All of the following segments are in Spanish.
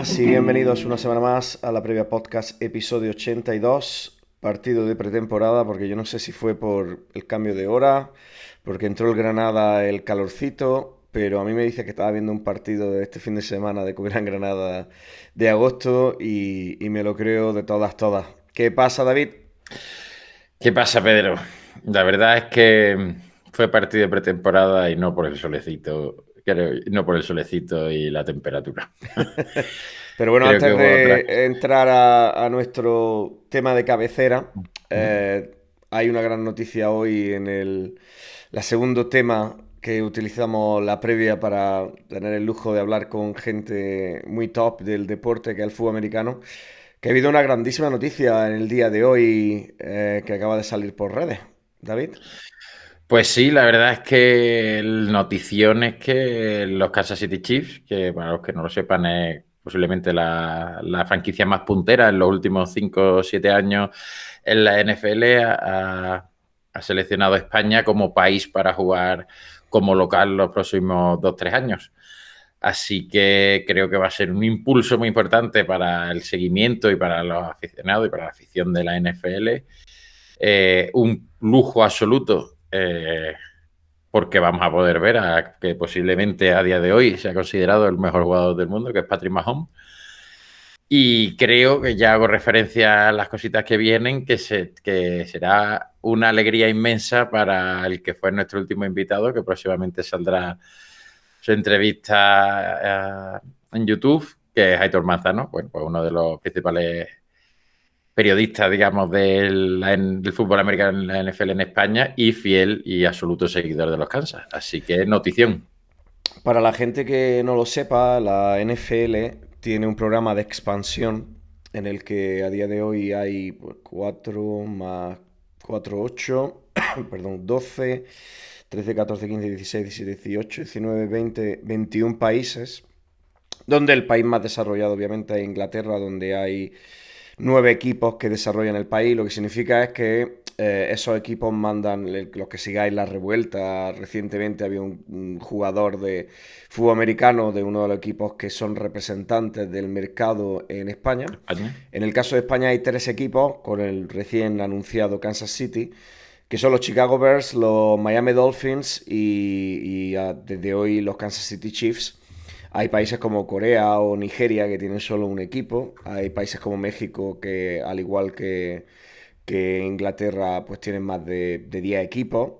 buenas y bienvenidos una semana más a la previa podcast episodio 82, partido de pretemporada, porque yo no sé si fue por el cambio de hora, porque entró el Granada el calorcito, pero a mí me dice que estaba viendo un partido de este fin de semana de Gran Granada de agosto y me lo creo de todas. ¿Qué pasa, David? ¿Qué pasa, Pedro? La verdad es que fue partido de pretemporada y no por el solecito, no por el solecito y la temperatura. Pero bueno, Creo que antes hubo otra. de entrar a nuestro tema de cabecera, hay una gran noticia hoy en la segundo tema que utilizamos la previa para tener el lujo de hablar con gente muy top del deporte, que es el fútbol americano, que ha habido una grandísima noticia en el día de hoy que acaba de salir por redes. David. Pues sí, la verdad es que el notición es que los Kansas City Chiefs, que para los que no lo sepan es posiblemente la franquicia más puntera en los últimos 5 o 7 años en la NFL, ha seleccionado a España como país para jugar como local los próximos 2 o 3 años. Así que creo que va a ser un impulso muy importante para el seguimiento y para los aficionados y para la afición de la NFL. Un lujo absoluto, porque vamos a poder ver a que posiblemente a día de hoy se ha considerado el mejor jugador del mundo, que es Patrick Mahomes. Y creo que ya hago referencia a las cositas que vienen, que será una alegría inmensa para el que fue nuestro último invitado, que próximamente saldrá su entrevista en YouTube, que es Aitor Manzano, bueno, pues uno de los principales periodistas, digamos, del fútbol americano en la NFL en España y fiel y absoluto seguidor de los Kansas. Así que notición. Para la gente que no lo sepa, la NFL tiene un programa de expansión en el que a día de hoy hay 4 más 4 8, perdón, 12, 13, 14, 15, 16, 17, 18, 19, 20, 21 países, donde el país más desarrollado obviamente es Inglaterra, donde hay 9 equipos que desarrollan el país. Lo que significa es que esos equipos mandan, los que sigáis la revuelta, recientemente había un jugador de fútbol americano de uno de los equipos que son representantes del mercado en España. España. En el caso de España hay 3 equipos, con el recién anunciado Kansas City, que son los Chicago Bears, los Miami Dolphins y desde hoy los Kansas City Chiefs. Hay países como Corea o Nigeria que tienen solo un equipo. Hay países como México que, al igual que Inglaterra, pues tienen más de 10 equipos.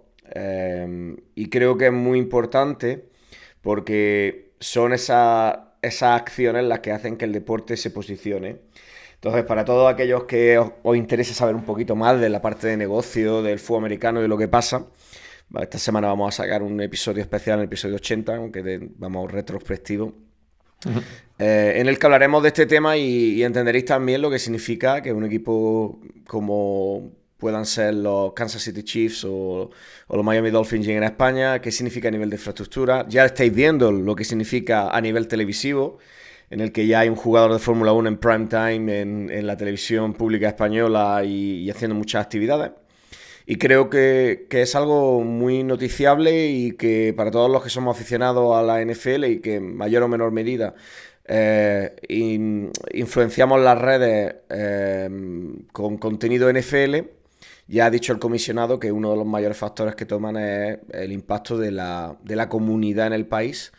Y creo que es muy importante porque son esas acciones las que hacen que el deporte se posicione. Entonces, para todos aquellos que os interese saber un poquito más de la parte de negocio, del fútbol americano y de lo que pasa, esta semana vamos a sacar un episodio especial, el episodio 80, aunque vamos retrospectivo, en el que hablaremos de este tema y entenderéis también lo que significa que un equipo como puedan ser los Kansas City Chiefs o los Miami Dolphins lleguen a España, qué significa a nivel de infraestructura. Ya estáis viendo lo que significa a nivel televisivo, en el que ya hay un jugador de Fórmula 1 en prime time en la televisión pública española y haciendo muchas actividades. Y creo que es algo muy noticiable y que para todos los que somos aficionados a la NFL y que en mayor o menor medida influenciamos las redes con contenido NFL, ya ha dicho el comisionado que uno de los mayores factores que toman es el impacto de la comunidad en el país.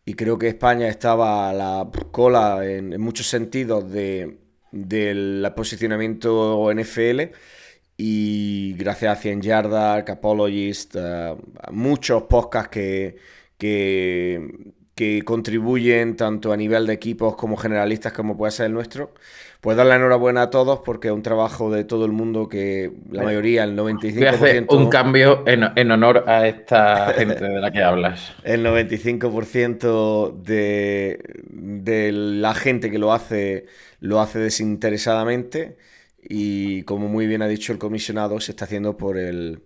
Y creo que España estaba a la cola en muchos sentidos del posicionamiento NFL y gracias a 100 Yardas, Capologist, a muchos podcasts que contribuyen tanto a nivel de equipos como generalistas como puede ser el nuestro, pues dar la enhorabuena a todos porque es un trabajo de todo el mundo que la mayoría, el Voy a hacer un 95%, cambio en honor a esta gente de la que hablas. el 95% de la gente que lo hace desinteresadamente y como muy bien ha dicho el comisionado, se está haciendo por el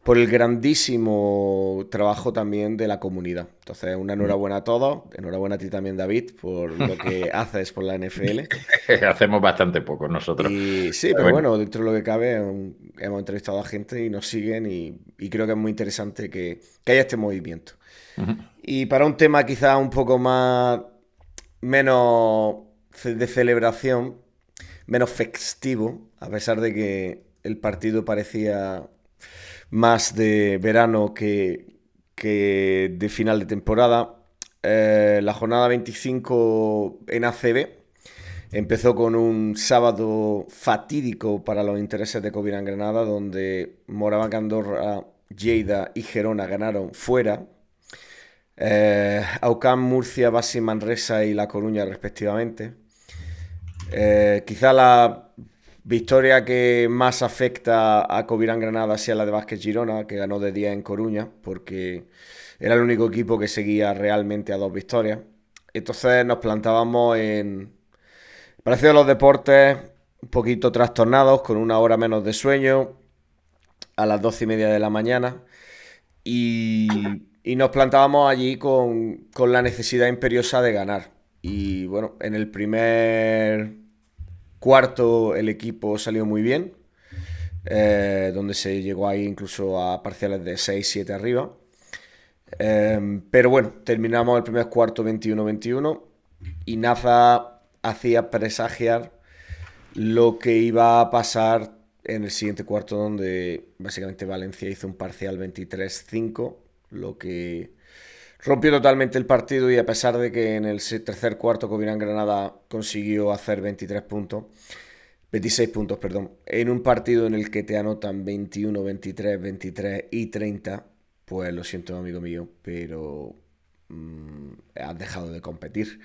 grandísimo trabajo también de la comunidad. Entonces, una enhorabuena a todos, enhorabuena a ti también, David, por lo que haces por la NFL. Hacemos bastante poco nosotros. Y sí, Pero pero bueno. bueno, dentro de lo que cabe, hemos entrevistado a gente y nos siguen y creo que es muy interesante que haya este movimiento. Ujú. Y para un tema quizás un poco más, menos de celebración, menos festivo, a pesar de que el partido parecía más de verano que de final de temporada. La jornada 25 en ACB empezó con un sábado fatídico para los intereses de Covirán Granada, donde Moraván Andorra, Lleida y Gerona ganaron fuera. Aucán, Murcia, Basi, Manresa y La Coruña respectivamente. Quizá la victoria que más afecta a Covirán Granada sea la de Vázquez Girona, que ganó de 10 en Coruña, porque era el único equipo que seguía realmente a 2 victorias. Entonces nos plantábamos en Palacio de los Deportes, un poquito trastornados, con una hora menos de sueño, a las 12:30 de la mañana, y nos plantábamos allí con la necesidad imperiosa de ganar. Y bueno, en el primer cuarto el equipo salió muy bien, donde se llegó ahí incluso a parciales de 6-7 arriba. Pero bueno, terminamos el primer cuarto 21-21 y Naza hacía presagiar lo que iba a pasar en el siguiente cuarto, donde básicamente Valencia hizo un parcial 23-5, lo que rompió totalmente el partido, y a pesar de que en el tercer cuarto Covirán Granada consiguió hacer 26 puntos, perdón, en un partido en el que te anotan 21, 23, 23 y 30, pues lo siento, amigo mío, pero has dejado de competir.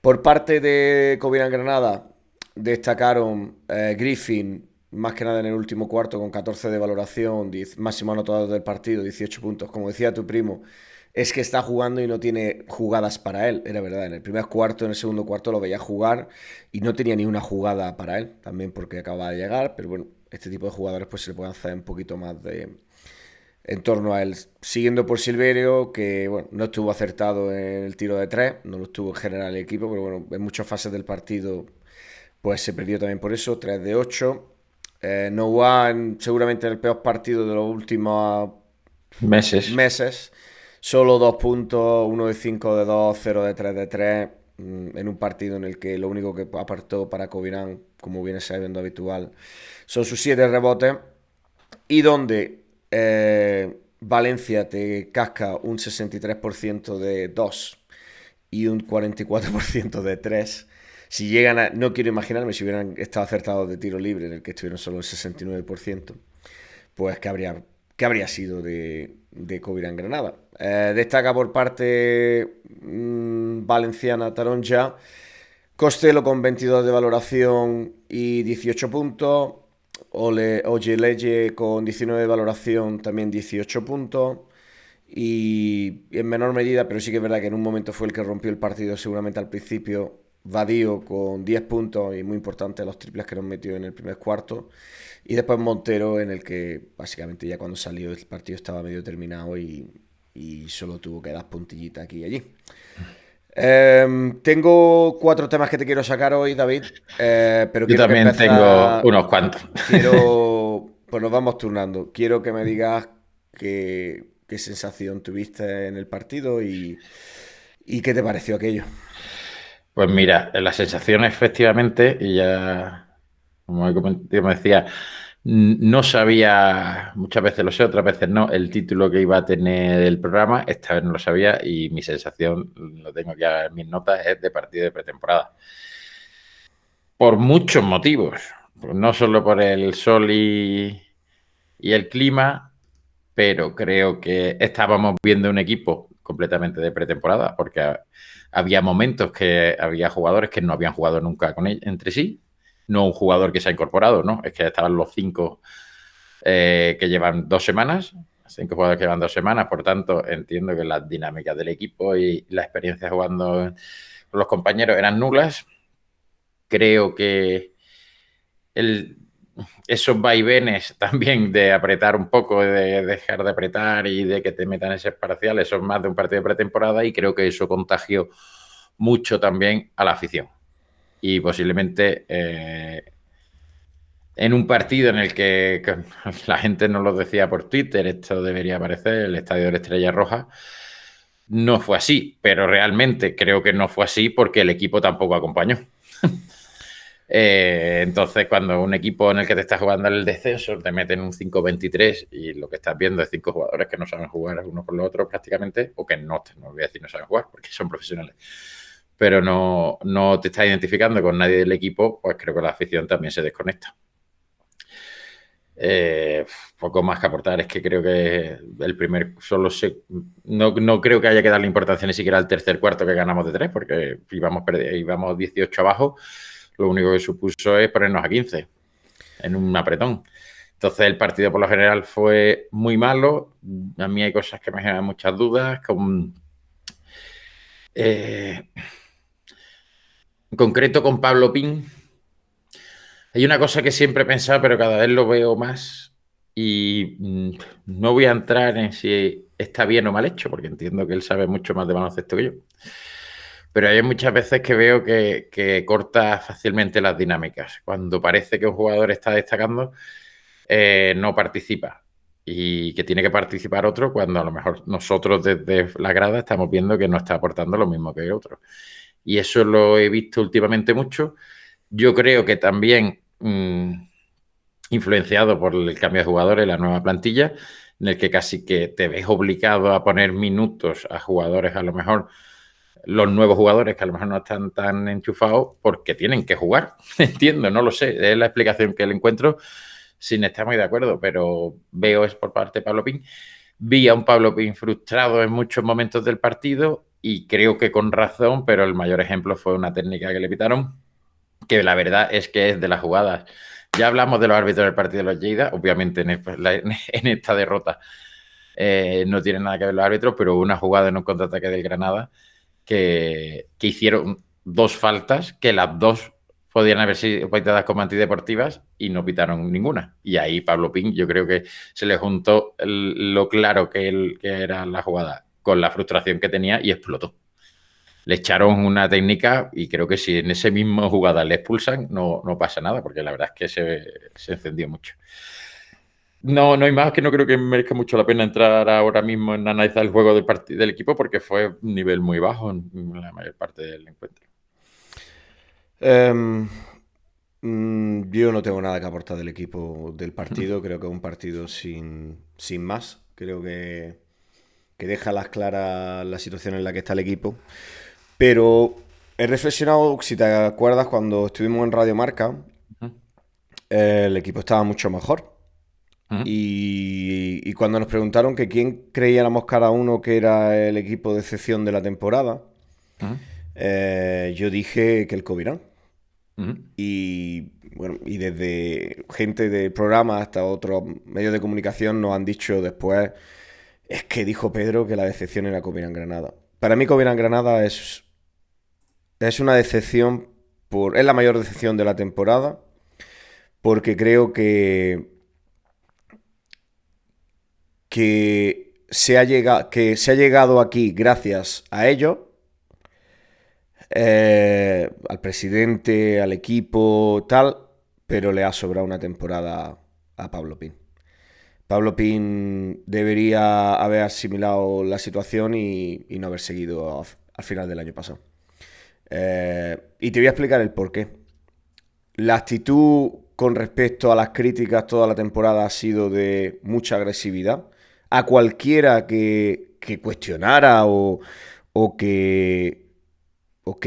Por parte de Covirán Granada destacaron Griffin, más que nada en el último cuarto, con 14 de valoración, máximo anotador del partido, 18 puntos. Como decía tu primo, es que está jugando y no tiene jugadas para él. Era verdad, en el primer cuarto, en el segundo cuarto lo veía jugar y no tenía ni una jugada para él, también porque acababa de llegar, pero bueno, este tipo de jugadores pues se le pueden hacer un poquito más en torno a él. Siguiendo por Silverio, que bueno, no estuvo acertado en el tiro de 3, no lo estuvo en general el equipo, pero bueno, en muchas fases del partido pues se perdió también por eso, 3 de 8. Noah, seguramente el peor partido de los últimos meses. Solo 2 puntos, 1 de 5 de 2, 0 de 3 de 3, en un partido en el que lo único que apartó para Covirán, como viene siendo habitual, son sus 7 rebotes, y donde Valencia te casca un 63% de 2 y un 44% de 3. Si llegan a... No quiero imaginarme si hubieran estado acertados de tiro libre, en el que estuvieron solo el 69%, pues ¿qué habría sido de Covirán Granada? Destaca por parte valenciana Taronja, Costello con 22 de valoración y 18 puntos, Ojeleye con 19 de valoración, también 18 puntos, y en menor medida, pero sí que es verdad que en un momento fue el que rompió el partido seguramente al principio, Vadío con 10 puntos, y muy importante los triples que nos metió en el primer cuarto, y después Montero, en el que básicamente ya cuando salió el partido estaba medio terminado y solo tuvo que dar puntillitas aquí y allí. Tengo 4 temas que te quiero sacar hoy, David, pero yo también tengo unos cuantos. Pues nos vamos turnando. Quiero que me digas qué sensación tuviste en el partido y qué te pareció aquello. Pues mira, la sensación efectivamente, y ya, como me decía, no sabía, muchas veces lo sé, otras veces no, el título que iba a tener el programa. Esta vez no lo sabía y mi sensación, lo tengo ya en mis notas, es de partido de pretemporada. Por muchos motivos, no solo por el sol y el clima, pero creo que estábamos viendo un equipo completamente de pretemporada, porque había momentos que había jugadores que no habían jugado nunca entre sí, no un jugador que se ha incorporado, ¿no? Es que estaban los 5 que llevan 2 semanas, 5 jugadores que llevan 2 semanas, por tanto entiendo que las dinámicas del equipo y la experiencia jugando con los compañeros eran nulas. Creo que esos vaivenes también de apretar un poco, de dejar de apretar y de que te metan esos parciales, son más de un partido de pretemporada, y creo que eso contagió mucho también a la afición. Y posiblemente en un partido en el que la gente nos lo decía por Twitter, esto debería aparecer, el estadio de la Estrella Roja, no fue así, pero realmente creo que no fue así porque el equipo tampoco acompañó. Entonces, cuando un equipo en el que te estás jugando el descenso te meten un 5-23 y lo que estás viendo es 5 jugadores que no saben jugar uno con los otros prácticamente, o que no voy a decir no saben jugar porque son profesionales, pero no te estás identificando con nadie del equipo, pues creo que la afición también se desconecta. Poco más que aportar, es que creo que el primer no creo que haya que darle importancia ni siquiera al tercer cuarto que ganamos de 3, porque íbamos 18 abajo, lo único que supuso es ponernos a 15 en un apretón. Entonces el partido por lo general fue muy malo, a mí hay cosas que me generan muchas dudas, en concreto con Pablo Pin. Hay una cosa que siempre he pensado, pero cada vez lo veo más y no voy a entrar en si está bien o mal hecho, porque entiendo que él sabe mucho más de baloncesto que yo. Pero hay muchas veces que veo que corta fácilmente las dinámicas. Cuando parece que un jugador está destacando, no participa. Y que tiene que participar otro cuando a lo mejor nosotros desde la grada estamos viendo que no está aportando lo mismo que otro. Y eso lo he visto últimamente mucho. Yo creo que también influenciado por el cambio de jugadores, la nueva plantilla, en el que casi que te ves obligado a poner minutos a jugadores, a lo mejor los nuevos jugadores que a lo mejor no están tan enchufados porque tienen que jugar. Entiendo, no lo sé, es la explicación que le encuentro sin estar muy de acuerdo, pero veo es por parte de Pablo Pin. Vi a un Pablo Pin frustrado en muchos momentos del partido y creo que con razón, pero el mayor ejemplo fue una técnica que le pitaron, que la verdad es que es de las jugadas. Ya hablamos de los árbitros del partido de los Lleida, obviamente en esta derrota no tiene nada que ver los árbitros, pero hubo una jugada en un contraataque del Granada que hicieron 2 faltas, que las 2 podían haber sido pitadas como antideportivas y no pitaron ninguna. Y ahí Pablo Pin, yo creo que se le juntó lo claro que era la jugada con la frustración que tenía y explotó. Le echaron una técnica y creo que si en ese mismo jugada le expulsan, no pasa nada, porque la verdad es que se encendió mucho. No hay más, que no creo que merezca mucho la pena entrar ahora mismo en analizar el juego del equipo, porque fue un nivel muy bajo en la mayor parte del encuentro. Yo no tengo nada que aportar del equipo del partido. Creo que es un partido sin más. Creo que deja a las claras la situación en la que está el equipo. Pero he reflexionado, si te acuerdas, cuando estuvimos en Radio Marca, el equipo estaba mucho mejor. Y cuando nos preguntaron que quién creíamos cada uno que era el equipo de excepción de la temporada, yo dije que el Covirán. Y bueno, y desde gente del programa hasta otros medios de comunicación nos han dicho después, es que dijo Pedro que la decepción era Covirán Granada. Para mí Covirán Granada es una decepción, es la mayor decepción de la temporada, porque creo que se ha llegado aquí gracias a ellos, al presidente, al equipo, tal, pero le ha sobrado una temporada a Pablo Pin. Pablo Pin debería haber asimilado la situación y no haber seguido al final del año pasado. Y te voy a explicar el porqué. La actitud con respecto a las críticas toda la temporada ha sido de mucha agresividad. A cualquiera que cuestionara o que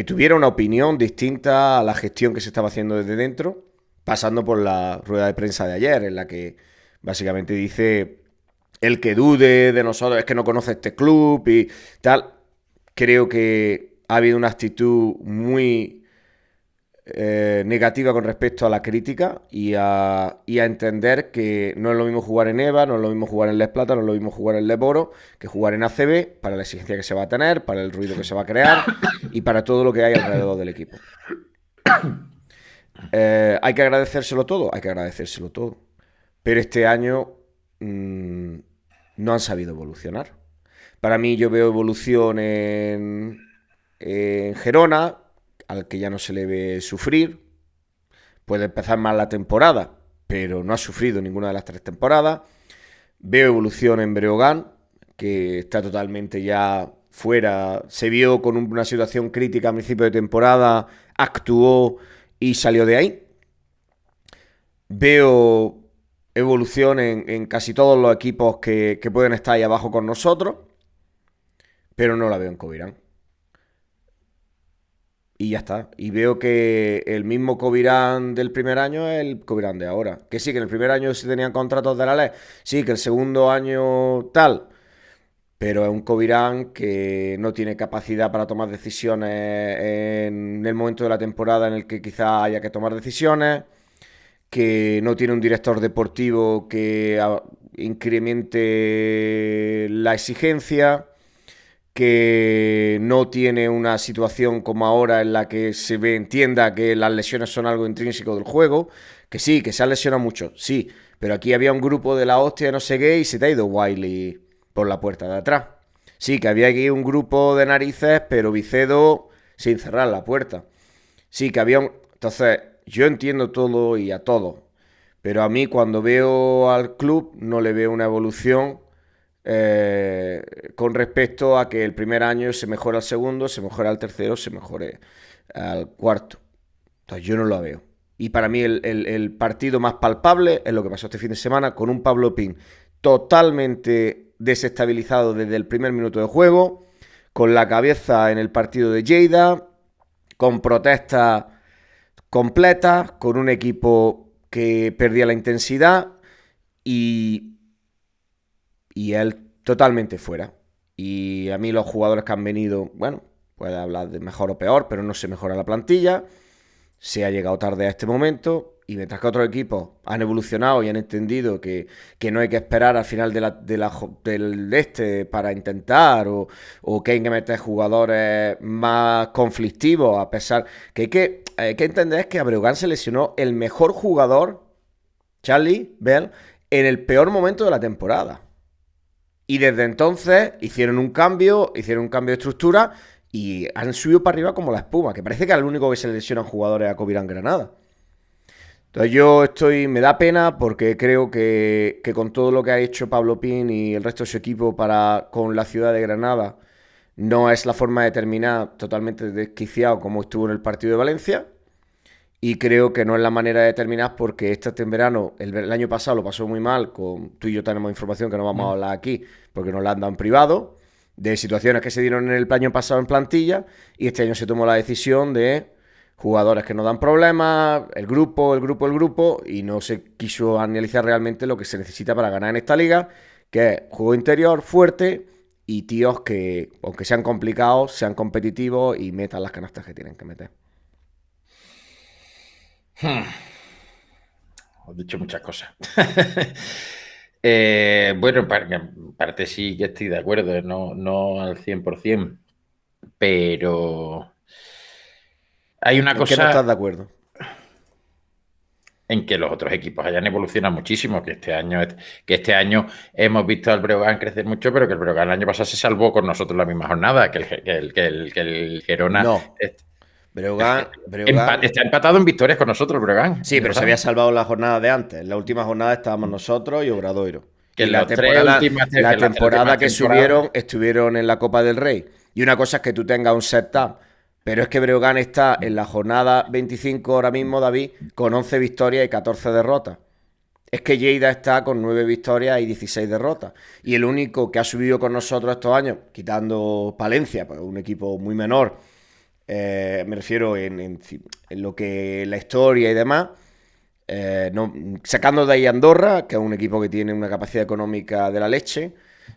tuviera una opinión distinta a la gestión que se estaba haciendo desde dentro, pasando por la rueda de prensa de ayer, en la que básicamente dice: el que dude de nosotros es que no conoce este club y tal. Creo que ha habido una actitud muy negativa con respecto a la crítica y a entender que no es lo mismo jugar en EVA, no es lo mismo jugar en Les Plata, no es lo mismo jugar en Les Boro que jugar en ACB, para la exigencia que se va a tener, para el ruido que se va a crear y para todo lo que hay alrededor del equipo. ¿Hay que agradecérselo todo? Hay que agradecérselo todo. Pero este año no han sabido evolucionar. Para mí, yo veo evolución en Gerona, al que ya no se le ve sufrir. Puede empezar mal la temporada, pero no ha sufrido ninguna de las 3 temporadas. Veo evolución en Breogán, que está totalmente ya fuera. Se vio con una situación crítica a principio de temporada, actuó y salió de ahí. Veo evolución en casi todos los equipos que pueden estar ahí abajo con nosotros, pero no la veo en Covirán. Y ya está. Y veo que el mismo Covirán del primer año es el Covirán de ahora. Que sí, que en el primer año sí tenían contratos de la ley. Sí, que el segundo año tal. Pero es un Covirán que no tiene capacidad para tomar decisiones en el momento de la temporada en el que quizá haya que tomar decisiones. Que no tiene un director deportivo que incremente la exigencia, que no tiene una situación como ahora en la que entienda que las lesiones son algo intrínseco del juego, que sí, que se han lesionado mucho, sí, pero aquí había un grupo de la hostia no sé qué y se te ha ido Wiley por la puerta de atrás. Sí, que había aquí un grupo de narices, pero Vicedo sin cerrar la puerta. Sí, que había un... Entonces, yo entiendo todo y a todo, pero a mí cuando veo al club no le veo una evolución con respecto a que el primer año se mejora al segundo, se mejora al tercero, se mejore al cuarto. Entonces yo no lo veo. Y para mí el partido más palpable es lo que pasó este fin de semana con un Pablo Pin totalmente desestabilizado desde el primer minuto de juego, con la cabeza en el partido de Lleida, con protestas completas, con un equipo que perdía la intensidad y él totalmente fuera. Y a mí los jugadores que han venido, bueno, puede hablar de mejor o peor, pero no se mejora la plantilla. Se ha llegado tarde a este momento. Y mientras que otros equipos han evolucionado y han entendido que no hay que esperar al final del este para intentar, o que hay que meter jugadores más conflictivos, a pesar que hay que entender que a Breogán se lesionó el mejor jugador, Charlie Bell, en el peor momento de la temporada. Y desde entonces hicieron un cambio de estructura y han subido para arriba como la espuma, que parece que es el único que se lesionan jugadores a Covirán Granada. Entonces me da pena porque creo que con todo lo que ha hecho Pablo Pin y el resto de su equipo con la ciudad de Granada, no es la forma de terminar totalmente desquiciado como estuvo en el partido de Valencia. Y creo que no es la manera de terminar porque este verano, el año pasado lo pasó muy mal, tú y yo tenemos información que no vamos a hablar aquí porque nos la han dado en privado, de situaciones que se dieron en el año pasado en plantilla, y este año se tomó la decisión de jugadores que no dan problemas, el grupo, y no se quiso analizar realmente lo que se necesita para ganar en esta liga, que es juego interior fuerte y tíos que, aunque sean complicados, sean competitivos y metan las canastas que tienen que meter. Has dicho muchas cosas. Bueno, parte sí que estoy de acuerdo, no al 100%, pero hay una ¿En qué no estás de cosa acuerdo? en que los otros equipos hayan evolucionado muchísimo, que este año hemos visto al Breogán crecer mucho, pero que el Breogán el año pasado se salvó con nosotros en la misma jornada, que el Girona No. Breogán. está empatado en victorias con nosotros, el Breogán, Sí, año pero se pasado. había salvado la jornada de antes. En la última jornada estábamos nosotros y Obradoiro. Que Y en los tres últimas, que la en las tres últimas temporada que temporadas. subieron, estuvieron en la Copa del Rey. Y una cosa es que tú tengas un setup. Pero es que Breogán está en la jornada 25 ahora mismo, David, con 11 victorias y 14 derrotas. Es que Lleida está con 9 victorias y 16 derrotas. Y el único que ha subido con nosotros estos años, quitando Palencia, pues un equipo muy menor, me refiero en lo que la historia y demás, no, sacando de ahí Andorra, que es un equipo que tiene una capacidad económica de la leche.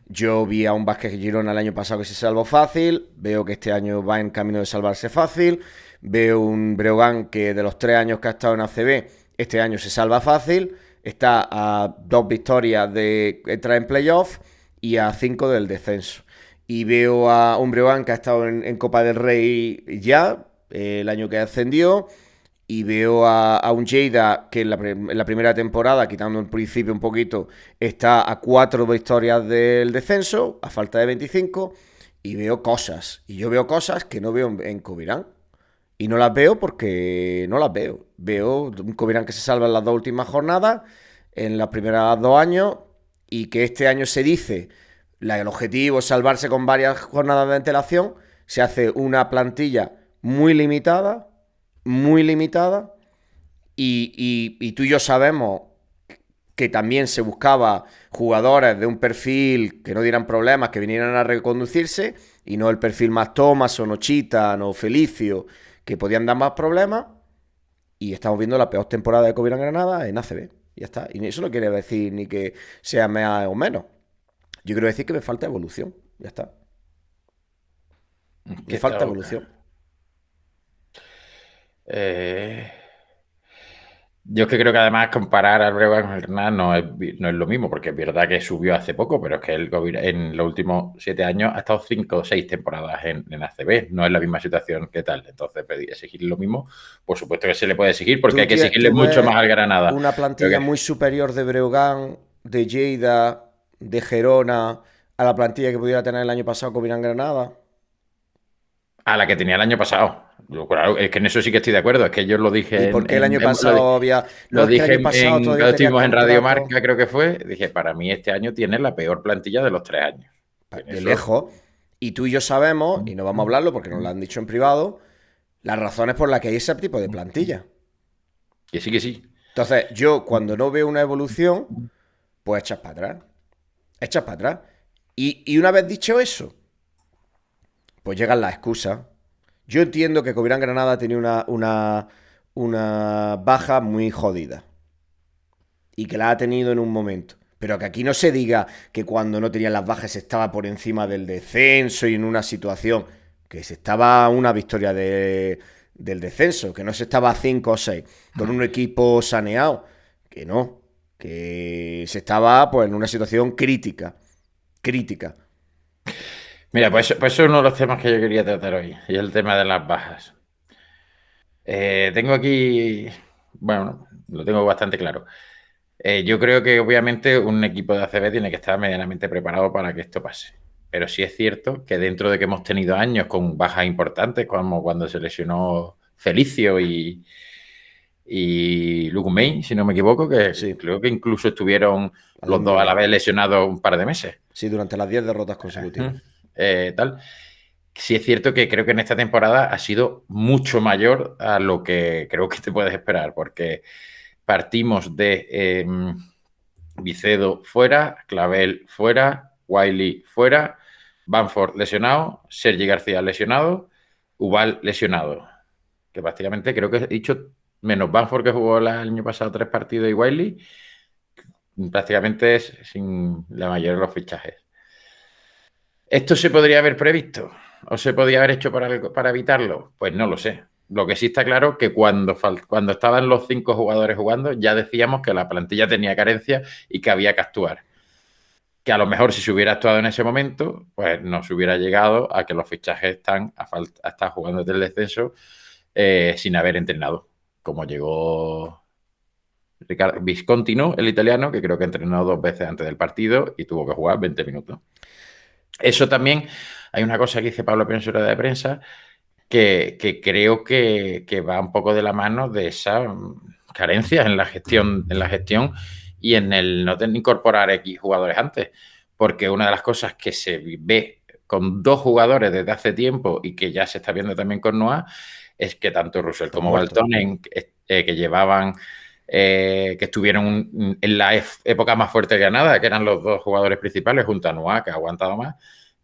Yo vi a un Vázquez Girona el año pasado que se salvó fácil, veo que este año va en camino de salvarse fácil, veo un Breogán que de los 3 años que ha estado en ACB, este año se salva fácil, está a 2 victorias de entrar en playoff y a 5 del descenso. Y veo a un Breogán que ha estado en Copa del Rey ya, el año que ascendió, y veo a un Lleida que en la primera temporada, quitando el principio un poquito, está a 4 victorias del descenso, a falta de 25, y veo cosas. Y yo veo cosas que no veo en Covirán. Y no las veo porque no las veo. Veo un Covirán que se salva en las 2 últimas jornadas, en los primeros 2 años, y que este año se dice, el objetivo es salvarse con varias jornadas de antelación, se hace una plantilla muy limitada, muy limitada y tú y yo sabemos que también se buscaba jugadores de un perfil que no dieran problemas, que vinieran a reconducirse y no el perfil más Thomas o Nochita o Felicio, que podían dar más problemas. Y estamos viendo la peor temporada de Covirán Granada en ACB. Ya está. Y eso no quiere decir ni que sea más o menos. Yo quiero decir que me falta evolución. Ya está. Es Me que falta evolución. eh, yo es que creo que además comparar al Breogán con el Granada no es lo mismo, porque es verdad que subió hace poco, pero es que en los últimos 7 años ha estado 5 o 6 temporadas en ACB. No es la misma situación que tal. Entonces, pedir exigir lo mismo, por supuesto que se le puede exigir, porque hay que exigirle Tú mucho ves más al Granada. una Pero plantilla muy superior de Breogán, de Lleida, de Gerona, a la plantilla que pudiera tener el año pasado Covirán Granada. a la que tenía el año pasado. Claro, es que en eso sí que estoy de acuerdo. Es que yo lo ¿Y dije por qué el año pasado había...? No, lo es que el dije año pasado todavía cuando tenía estuvimos en Radio contrato Marca, creo que fue. Dije, para mí este año tiene la peor plantilla de los 3 años. En de eso. lejos. Y tú y yo sabemos, y no vamos a hablarlo porque nos lo han dicho en privado, las razones por las que hay ese tipo de plantilla. Que sí, que sí. Entonces, yo cuando no veo una evolución, pues echas para atrás. Echas para atrás. Y una vez dicho eso, pues llegan las excusas. Yo entiendo que Covirán Granada tenía una baja muy jodida. Y que la ha tenido en un momento. Pero que aquí no se diga que cuando no tenía las bajas estaba por encima del descenso y en una situación que se estaba una victoria del descenso, que no se estaba a 5 o 6 con un equipo saneado, que no, que se estaba pues en una situación crítica, crítica. Mira, pues eso es uno de los temas que yo quería tratar hoy. Y el tema de las bajas. Tengo aquí. Bueno, lo tengo bastante claro. Yo creo que obviamente un equipo de ACB tiene que estar medianamente preparado para que esto pase. Pero sí es cierto que dentro de que hemos tenido años con bajas importantes, como cuando se lesionó Felicio y Luke May, si no me equivoco, que Sí, creo que incluso estuvieron al los mismo dos a la nivel. vez lesionados un par de meses. Sí, durante las 10 derrotas consecutivas. Tal. Sí es cierto que creo que en esta temporada ha sido mucho mayor a lo que creo que te puedes esperar, porque partimos de Vicedo fuera, Clavel fuera, Wiley fuera, Banford lesionado, Sergi García lesionado, Ubal lesionado. Que prácticamente creo que he dicho, menos Banford que jugó el año pasado 3 partidos y Wiley, prácticamente es sin la mayoría de los fichajes. ¿Esto se podría haber previsto? ¿O se podría haber hecho para evitarlo? Pues no lo sé. Lo que sí está claro que cuando estaban los 5 jugadores jugando, ya decíamos que la plantilla tenía carencias y que había que actuar. Que a lo mejor si se hubiera actuado en ese momento, pues no se hubiera llegado a que los fichajes están a estar jugando desde el descenso sin haber entrenado. Como llegó Ricardo Visconti, ¿no? El italiano, que creo que entrenó 2 veces antes del partido y tuvo que jugar 20 minutos. Eso también, hay una cosa que dice Pablo Pérez en rueda de prensa, que creo que va un poco de la mano de esas carencias en la gestión y en el no incorporar X jugadores antes. Porque una de las cosas que se ve con 2 jugadores desde hace tiempo y que ya se está viendo también con Noah es que tanto Russell Están como muertos. Baltonen, que llevaban, que estuvieron en la época más fuerte de Granada, que eran los 2 jugadores principales, junto a Noah, que ha aguantado más,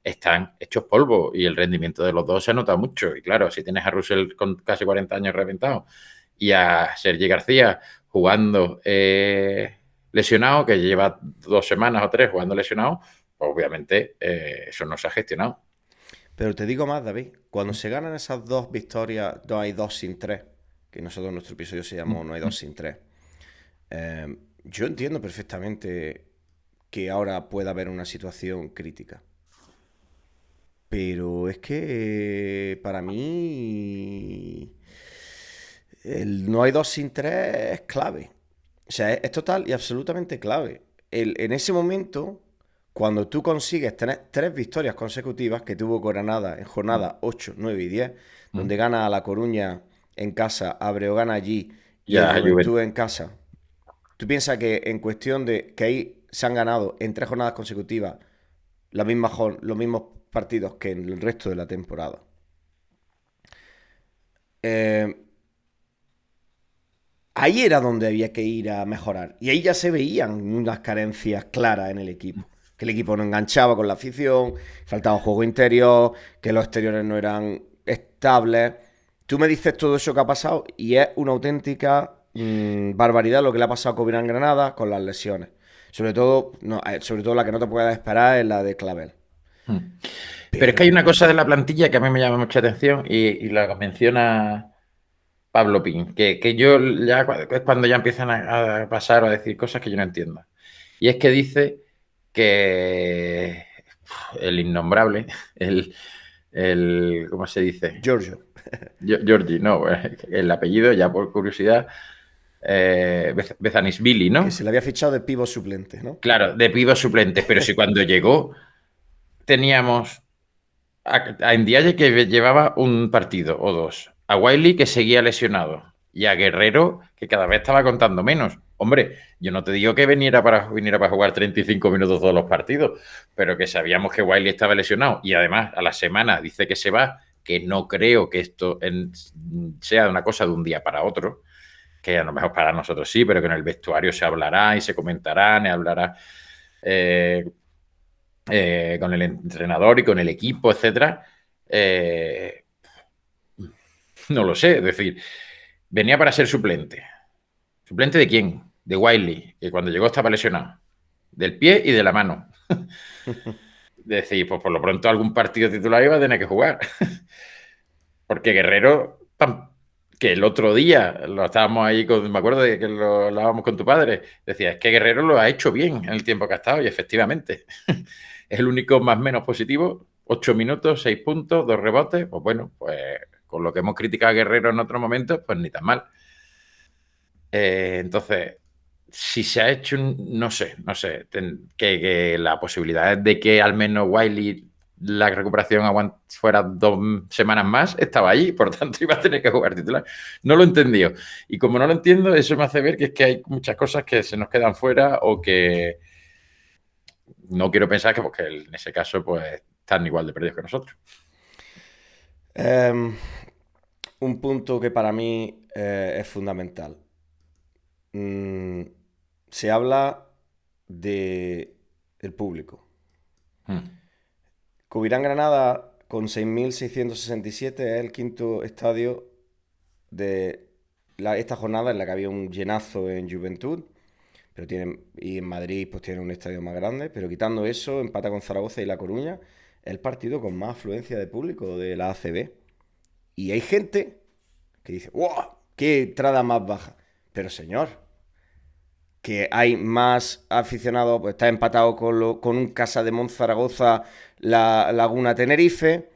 están hechos polvo y el rendimiento de los dos se nota mucho. Y claro, si tienes a Russell con casi 40 años reventado y a Sergi García jugando lesionado, que lleva 2 semanas o 3 jugando lesionado, pues obviamente eso no se ha gestionado. Pero te digo más, David. Cuando se ganan esas dos victorias, no hay dos sin tres, que nosotros en nuestro episodio se llamó No hay dos sin tres. Yo entiendo perfectamente que ahora pueda haber una situación crítica. Pero es que para mí el no hay dos sin tres es clave. O sea, es total y absolutamente clave. En ese momento, cuando tú consigues tener 3 victorias consecutivas que tuvo Granada en jornada 8, 9 y 10, donde gana a La Coruña en casa, a Breogán allí y el Ya, Juventud en casa, tú piensas que en cuestión de que ahí se han ganado en 3 jornadas consecutivas los mismos partidos que en el resto de la temporada. Eh, ahí era donde había que ir a mejorar. Y ahí ya se veían unas carencias claras en el equipo. Que el equipo no enganchaba con la afición, faltaba juego interior, que los exteriores no eran estables. Tú me dices todo eso que ha pasado y es una auténtica barbaridad lo que le ha pasado a Covirán Granada con las lesiones. Sobre todo, no, sobre todo la que no te puedes esperar es la de Clavel. Hmm. Pero es que hay Pero una cosa de la plantilla que a mí me llama mucha atención y la menciona Pablo Pin, que yo ya es cuando ya empiezan a pasar o a decir cosas que yo no entiendo. Y es que dice que el innombrable, ¿cómo se dice? Giorgio, Georgie, no, el apellido, ya por curiosidad, Bezanisvili, que ¿no? se le había fichado de pivo suplente, ¿no? Claro, de pibos suplentes, pero si cuando llegó teníamos a Ndiaye que llevaba un partido o dos, a Wiley que seguía lesionado y a Guerrero que cada vez estaba contando menos. Hombre, yo no te digo que viniera para jugar 35 minutos todos los partidos, pero que sabíamos que Wiley estaba lesionado y además a la semana dice que se va, que no creo que esto sea una cosa de un día para otro, que a lo mejor para nosotros sí, pero que en el vestuario se hablará y se comentará, y hablará eh, con el entrenador y con el equipo, etcétera. No lo sé, es decir, venía para ser suplente. ¿Suplente de quién? De Wiley, que cuando llegó estaba lesionado. Del pie y de la mano. Decir, pues por lo pronto algún partido titular iba a tener que jugar. Porque Guerrero, que el otro día lo estábamos ahí con, me acuerdo de que lo hablábamos con tu padre, decía, es que Guerrero lo ha hecho bien en el tiempo que ha estado y efectivamente es el único más o menos positivo, 8 minutos, 6 puntos, 2 rebotes, pues bueno, pues con lo que hemos criticado a Guerrero en otros momentos, pues ni tan mal. Entonces, si se ha hecho, no sé, que la posibilidad de que al menos Wiley la recuperación fuera 2 semanas más, estaba allí, por tanto iba a tener que jugar titular. No lo he entendido. Y como no lo entiendo, eso me hace ver que es que hay muchas cosas que se nos quedan fuera o que no quiero pensar que porque en ese caso pues están igual de perdidos que nosotros. Un punto que para mí es fundamental. Se habla del público. Covirán Granada con 6.667 es el quinto estadio de esta jornada en la que había un llenazo en Juventud, pero y en Madrid pues tiene un estadio más grande, pero quitando eso, empata con Zaragoza y La Coruña, es el partido con más afluencia de público de la ACB. Y hay gente que dice, ¡wow! ¡Qué entrada más baja! Pero señor, que hay más aficionados, pues está empatado con un Casa de Zaragoza, la Laguna Tenerife,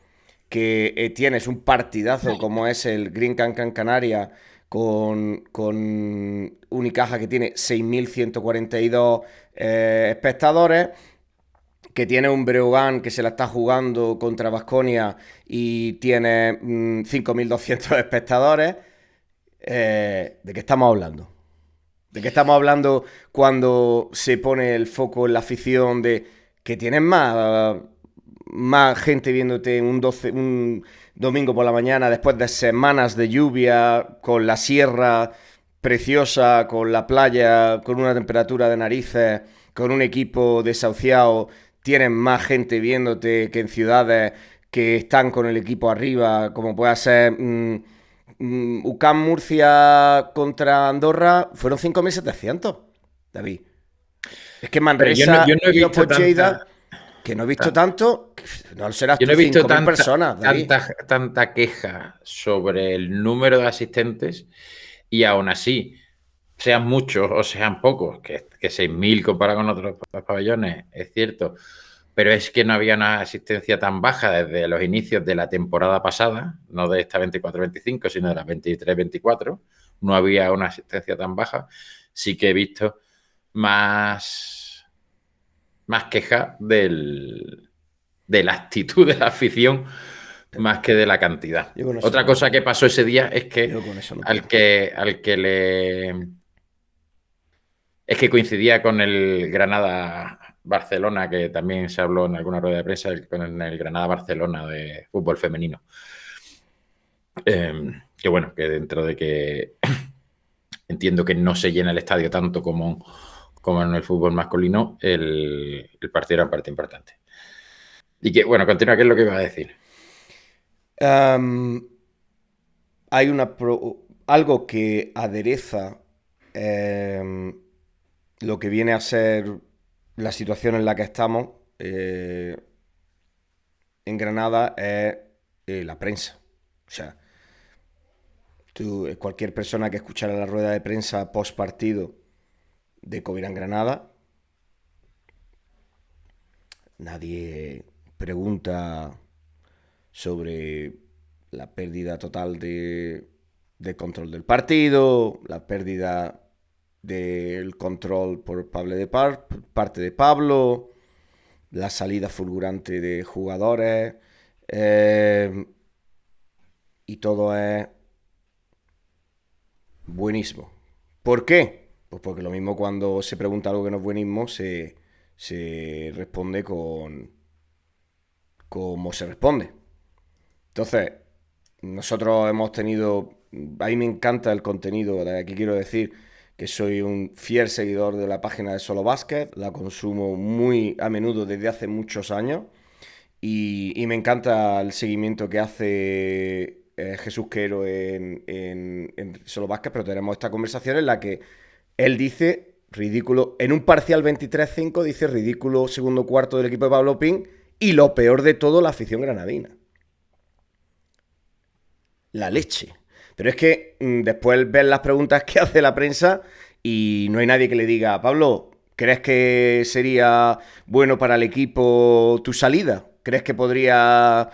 que tienes un partidazo como es el Green Can Canaria con Unicaja que tiene 6.142 espectadores, que tiene un Breogán que se la está jugando contra Baskonia y tiene 5.200 espectadores. ¿De qué estamos hablando? ¿De qué estamos hablando cuando se pone el foco en la afición de que tienes más gente viéndote un domingo por la mañana después de semanas de lluvia, con la sierra preciosa, con la playa, con una temperatura de narices, con un equipo desahuciado, tienes más gente viéndote que en ciudades que están con el equipo arriba, como pueda ser UCAM Murcia contra Andorra, fueron 5.700, David. Es que Pero Manresa yo no he y visto Opos Lleida, que no he visto tanto, no serás Yo no tú he visto 5.000 personas, David. tanta queja sobre el número de asistentes y aún así, sean muchos o sean pocos, que 6.000 comparado con otros pabellones, es cierto, pero es que no había una asistencia tan baja desde los inicios de la temporada pasada, no de esta 24-25, sino de la 23-24, no había una asistencia tan baja. Sí que he visto más queja de la actitud de la afición más que de la cantidad. Yo con eso Otra no cosa que puedo. pasó ese día es que Yo con eso no al puedo. que, al que le... Es que coincidía con el Granada-Barcelona, que también se habló en alguna rueda de prensa, con el Granada-Barcelona de fútbol femenino. Que bueno, que dentro de que entiendo que no se llena el estadio tanto como en el fútbol masculino, el partido era una parte importante. Y que, bueno, continúa, ¿qué es lo que iba a decir? Am, hay algo que adereza lo que viene a ser la situación en la que estamos en Granada es la prensa. O sea, cualquier persona que escuchara la rueda de prensa post partido de Covirán Granada, nadie pregunta sobre la pérdida total de control del partido, la pérdida del control por parte de Pablo, la salida fulgurante de jugadores, y todo es buenismo. ¿Por qué? Pues porque lo mismo cuando se pregunta algo que no es buenismo, se responde con cómo se responde. Entonces, nosotros hemos tenido, a mí me encanta el contenido, de aquí quiero decir que soy un fiel seguidor de la página de Solo Basket, la consumo muy a menudo desde hace muchos años y me encanta el seguimiento que hace Jesús Quero en Solo Basket, pero tenemos esta conversación en la que él dice ridículo, en un parcial 23-5 dice ridículo segundo cuarto del equipo de Pablo Pin y lo peor de todo, la afición granadina. La leche. Pero es que después ves las preguntas que hace la prensa y no hay nadie que le diga, Pablo, ¿crees que sería bueno para el equipo tu salida? ¿Crees que podría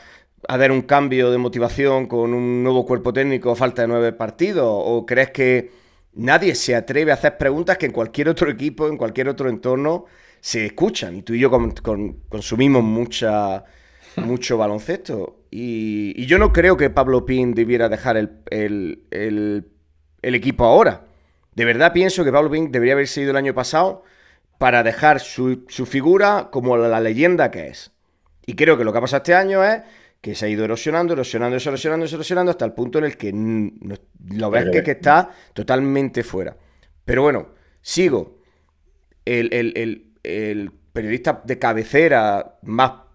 haber un cambio de motivación con un nuevo cuerpo técnico a falta de 9 partidos? ¿O crees que nadie se atreve a hacer preguntas que en cualquier otro equipo, en cualquier otro entorno, se escuchan? Y tú y yo consumimos mucho baloncesto. Y yo no creo que Pablo Pin debiera dejar el equipo ahora. De verdad pienso que Pablo Pin debería haber sido el año pasado para dejar su figura como la leyenda que es. Y creo que lo que ha pasado este año es que se ha ido erosionando hasta el punto en el que lo ves que está totalmente fuera. Pero bueno, sigo. El periodista de cabecera más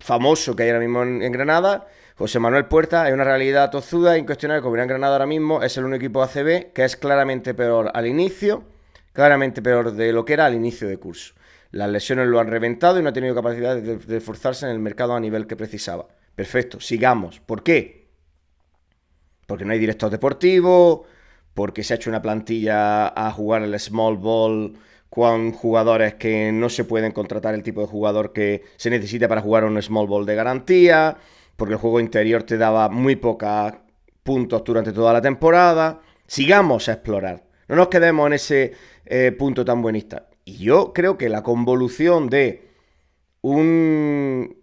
famoso que hay ahora mismo en Granada, José Manuel Puerta, es una realidad tozuda e incuestionable. Como en Granada ahora mismo es el único equipo ACB que es claramente peor al inicio, claramente peor de lo que era al inicio de curso. Las lesiones lo han reventado y no ha tenido capacidad de esforzarse en el mercado a nivel que precisaba. Perfecto, sigamos. ¿Por qué? Porque no hay director deportivo, porque se ha hecho una plantilla a jugar el small ball con jugadores que no se pueden contratar el tipo de jugador que se necesita para jugar un small ball de garantía, porque el juego interior te daba muy pocos puntos durante toda la temporada. Sigamos a explorar. No nos quedemos en ese punto tan buenista. Y yo creo que la convolución de un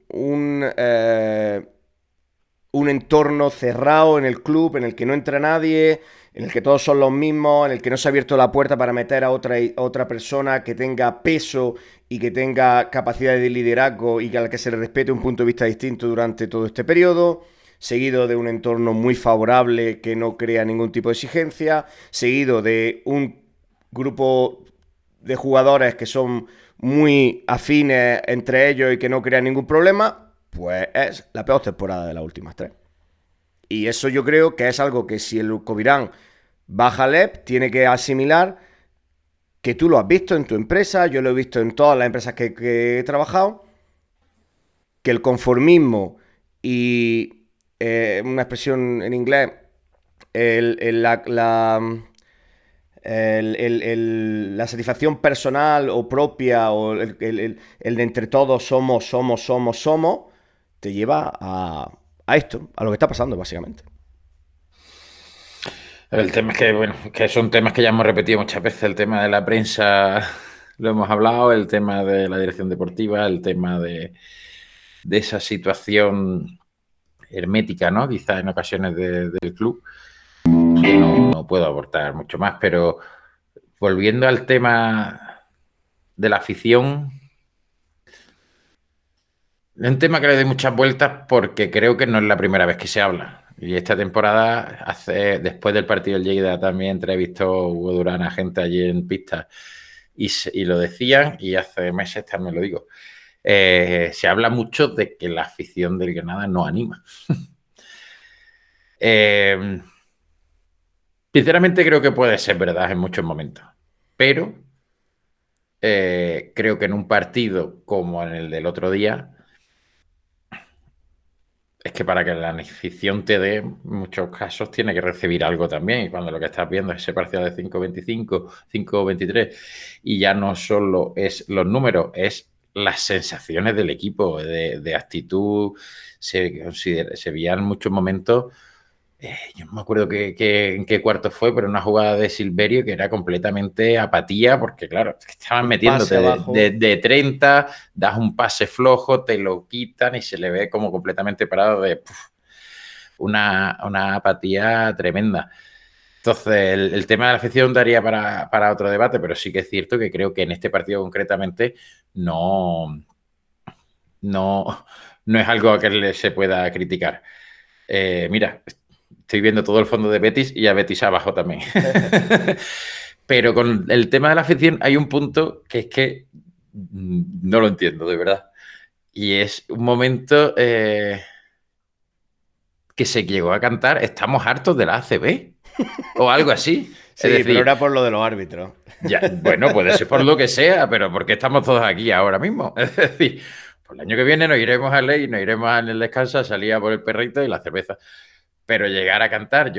entorno cerrado en el club, en el que no entra nadie, en el que todos son los mismos, en el que no se ha abierto la puerta para meter a otra persona que tenga peso y que tenga capacidad de liderazgo y que al que se le respete un punto de vista distinto durante todo este periodo, seguido de un entorno muy favorable que no crea ningún tipo de exigencia, seguido de un grupo de jugadores que son muy afines entre ellos y que no crean ningún problema, pues es la peor temporada de las últimas tres. Y eso yo creo que es algo que si el Covirán baja al EP, tiene que asimilar, que tú lo has visto en tu empresa, yo lo he visto en todas las empresas que he trabajado, que el conformismo y una expresión en inglés, la satisfacción personal o propia o el de entre todos somos, te lleva a esto, a lo que está pasando básicamente. El tema es que, bueno, que son temas que ya hemos repetido muchas veces. El tema de la prensa lo hemos hablado, el tema de la dirección deportiva, el tema de esa situación hermética, ¿no? Quizás en ocasiones del club, que no puedo aportar mucho más, pero volviendo al tema de la afición, es un tema que le doy muchas vueltas porque creo que no es la primera vez que se habla. Y esta temporada, después del partido del Lleida, también entrevistó Hugo Durán a gente allí en pista y lo decían, y hace meses también lo digo. Se habla mucho de que la afición del Granada no anima. Sinceramente creo que puede ser verdad en muchos momentos, pero creo que en un partido como en el del otro día, es que para que la afición te dé, en muchos casos tiene que recibir algo también. Y cuando lo que estás viendo es ese parcial de 5-25, 5-23, y ya no solo es los números, es las sensaciones del equipo, de actitud. Se veían muchos momentos. Yo no me acuerdo en qué cuarto fue, pero una jugada de Silverio que era completamente apatía, porque claro, estaban Un pase metiéndote abajo. de 30, das un pase flojo, te lo quitan y se le ve como completamente parado de una apatía tremenda. Entonces, el tema de la afición daría para otro debate, pero sí que es cierto que creo que en este partido concretamente no, no, no es algo a que se pueda criticar. Mira, estoy viendo todo el fondo de Betis y a Betis abajo también. Pero con el tema de la afición hay un punto que es que no lo entiendo, de verdad. Y es un momento que se llegó a cantar, estamos hartos de la ACB o algo así. Es Sí, pero decir, era por lo de los árbitros. ya, bueno, puede ser por lo que sea, pero ¿por qué estamos todos aquí ahora mismo? Es decir, pues el año que viene nos iremos a Ley, nos iremos en el descanso a salir a por el perrito y la cerveza. Pero llegar a cantar,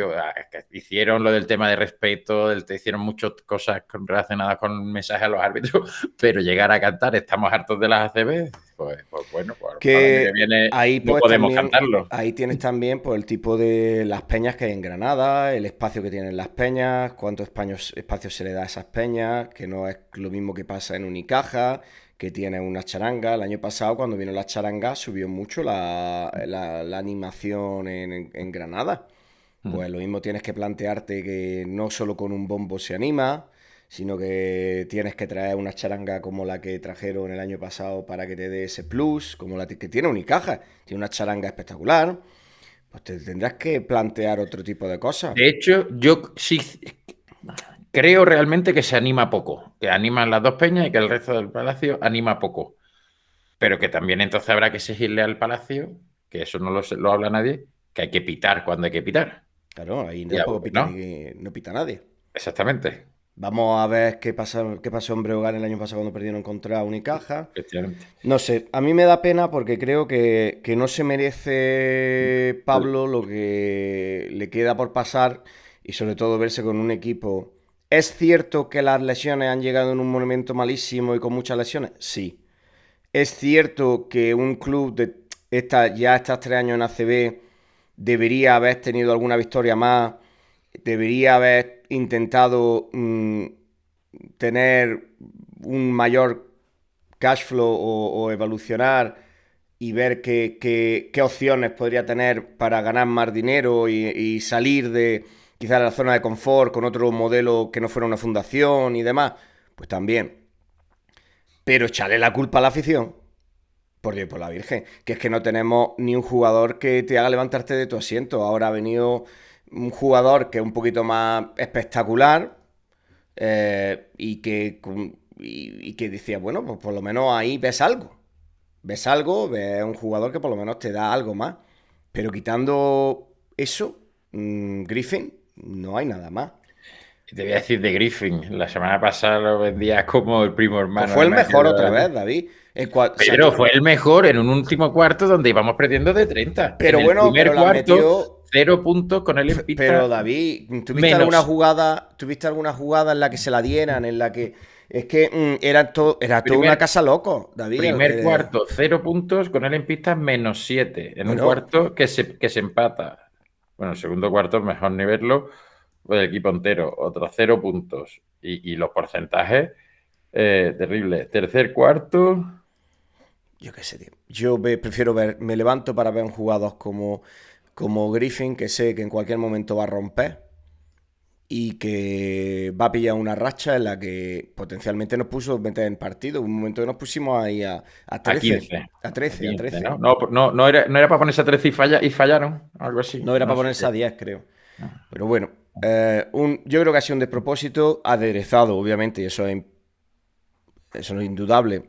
hicieron lo del tema de respeto, hicieron muchas cosas relacionadas con mensajes a los árbitros, pero llegar a cantar, estamos hartos de las ACB, pues bueno, pues para el año que Que viene ahí no pues podemos también, cantarlo. ahí tienes también pues el tipo de las peñas que hay en Granada, el espacio que tienen las peñas, cuántos espacios se le da a esas peñas, que no es lo mismo que pasa en Unicaja, que tiene una charanga. El año pasado cuando vino la charanga subió mucho la animación en Granada. Pues lo mismo tienes que plantearte que no solo con un bombo se anima, sino que tienes que traer una charanga como la que trajeron el año pasado para que te dé ese plus, como la que tiene Unicaja, tiene una charanga espectacular, pues te tendrás que plantear otro tipo de cosas. De hecho, yo sí creo realmente que se anima poco, que animan las dos peñas y que el resto del palacio anima poco. Pero que también entonces habrá que exigirle al palacio, que eso no lo habla nadie, que hay que pitar cuando hay que pitar. Claro, ahí Y a tampoco veces pita, no, no pita nadie. exactamente, Vamos a ver qué pasó en Breogán el año pasado cuando perdieron contra Unicaja. efectivamente. No sé, a mí me da pena porque creo que no se merece Pablo lo que le queda por pasar y sobre todo verse con un equipo. ¿Es cierto que las lesiones han llegado en un momento malísimo y con muchas lesiones? Sí. ¿Es cierto que un club ya estas 3 años en ACB debería haber tenido alguna victoria más? Debería haber intentado tener un mayor cash flow o evolucionar y ver qué opciones podría tener para ganar más dinero y salir de quizás la zona de confort con otro modelo que no fuera una fundación y demás, pues también. Pero echarle la culpa a la afición, por Dios, por la Virgen, que es que no tenemos ni un jugador que te haga levantarte de tu asiento. Ahora ha venido un jugador que es un poquito más espectacular y que decía, bueno, pues por lo menos ahí ves algo. Ves algo, ves un jugador que por lo menos te da algo más. Pero quitando eso, Griffin, no hay nada más. Y te voy a decir de Griffin, la semana pasada lo vendía como el primo Pues hermano fue de el mejor Michael otra Doyle. vez, David. Pedro fue el mejor en un último cuarto donde íbamos perdiendo de 30. En Pero el bueno, pero primer las cuarto, metió. 0 puntos con él en Pero pista, David, menos. ¿tuviste alguna jugada en la que se la dieran? En la que. Es que era todo una Primer, casa loco, David. primer cuarto, 0 puntos con él en pista, -7. En un Bueno, cuarto que se empata. Bueno, el segundo cuarto, mejor ni verlo, el equipo entero, otros 0 puntos. Y los porcentajes, terribles. Tercer cuarto. yo qué sé, tío. Prefiero ver, me levanto para ver un jugador como Griffin, que sé que en cualquier momento va a romper. y que va a pillar una racha en la que potencialmente nos puso meter en partido. Un momento que nos pusimos ahí a A 13, 15. a A 13, a 15, 13. ¿no? No era para ponerse a 13 y fallaron, algo así. No era No para sé ponerse qué. a 10, creo. Pero bueno, yo creo que ha sido un despropósito aderezado, obviamente, y eso no es indudable,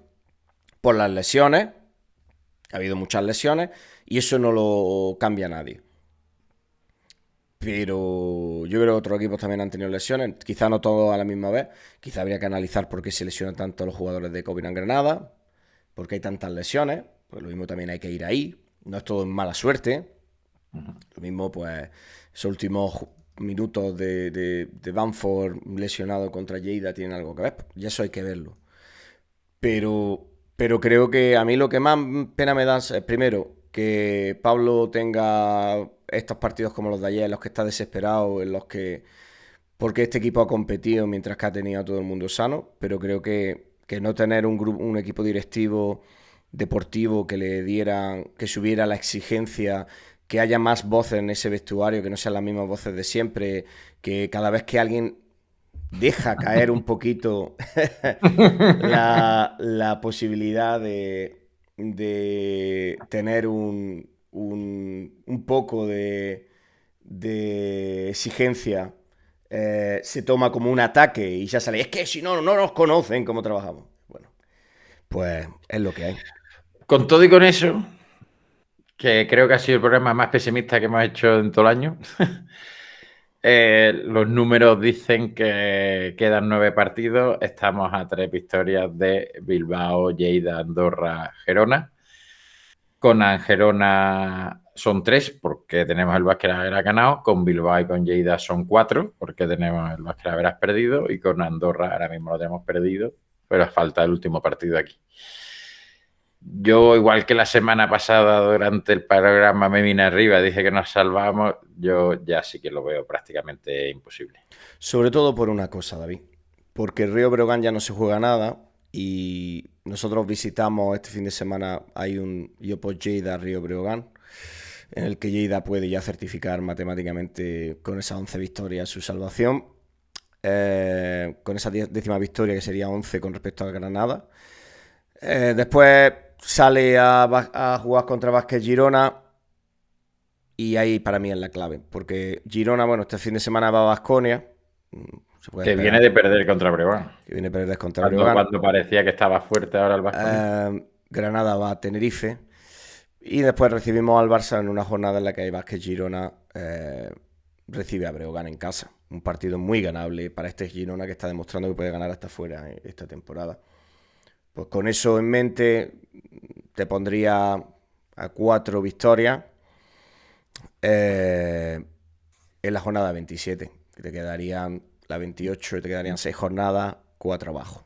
por las lesiones. Ha habido muchas lesiones y eso no lo cambia nadie. Pero yo creo que otros equipos también han tenido lesiones, quizá no todos a la misma vez. Quizá habría que analizar por qué se lesionan tanto los jugadores de Copenhague Granada, por qué hay tantas lesiones. Pues lo mismo también hay que ir ahí. No es todo en mala suerte. Lo mismo, pues, esos últimos minutos de Bamford lesionado contra Lleida tienen algo que ver. Ya eso hay que verlo. Pero creo que a mí lo que más pena me da es, primero, que Pablo tenga estos partidos como los de ayer, en los que está desesperado, en los que... Porque este equipo ha competido mientras que ha tenido a todo el mundo sano, pero creo que no tener un equipo directivo deportivo que le dieran, que subiera la exigencia, que haya más voces en ese vestuario, que no sean las mismas voces de siempre, que cada vez que alguien deja caer un poquito la posibilidad de tener un poco de exigencia, se toma como un ataque y ya sale. Es que si no, no nos conocen cómo trabajamos. Bueno, pues es lo que hay. Con todo y con eso, que creo que ha sido el programa más pesimista que hemos hecho en todo el año, los números dicen que quedan 9 partidos. Estamos a 3 victorias de Bilbao, Lleida, Andorra, Gerona. Con Gerona son 3 porque tenemos el Vázquez Averas ganado. Con Bilbao y con Lleida son 4 porque tenemos el Vázquez Averas perdido. Y con Andorra ahora mismo lo tenemos perdido, pero falta el último partido aquí. Yo, igual que la semana pasada durante el programa me vine arriba, dije que nos salvamos, yo ya sí que lo veo prácticamente imposible. Sobre todo por una cosa, David. Porque el Río Breogán ya no se juega nada y nosotros visitamos este fin de semana, hay un Iopos Lleida Río Breogán, en el que Lleida puede ya certificar matemáticamente con esas 11 victorias su salvación, con esa 10ª victoria que sería 11 con respecto a Granada. Después sale a jugar contra Vázquez Girona y ahí para mí es la clave, porque Girona, bueno, este fin de semana va a Baskonia, se puede Que viene esperar de perder contra Breogán. que viene a perder contra Cuando, Breogán. cuando parecía que estaba fuerte ahora el Baskonia. Granada va a Tenerife. Y después recibimos al Barça en una jornada en la que Vázquez Girona recibe a Breogán en casa. Un partido muy ganable para este Girona que está demostrando que puede ganar hasta fuera esta temporada. Pues con eso en mente te pondría a 4 victorias en la jornada 27. Que te quedarían la 28 y te quedarían 6 jornadas, 4 abajo.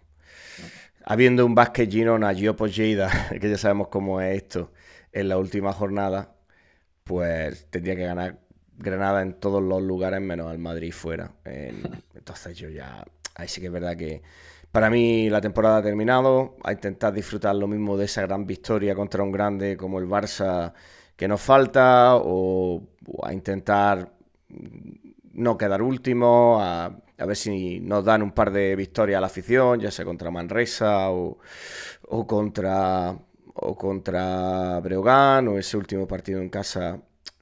Habiendo un Vázquez Girona, Giopos Lleida, que ya sabemos cómo es esto, en la última jornada, pues tendría que ganar Granada en todos los lugares menos al Madrid fuera. Entonces yo ya... Ahí sí que es verdad que para mí la temporada ha terminado. A intentar disfrutar lo mismo de esa gran victoria contra un grande como el Barça que nos falta, o a intentar no quedar último, a ver si nos dan un par de victorias a la afición, ya sea contra Manresa o contra Breogán, o ese último partido en casa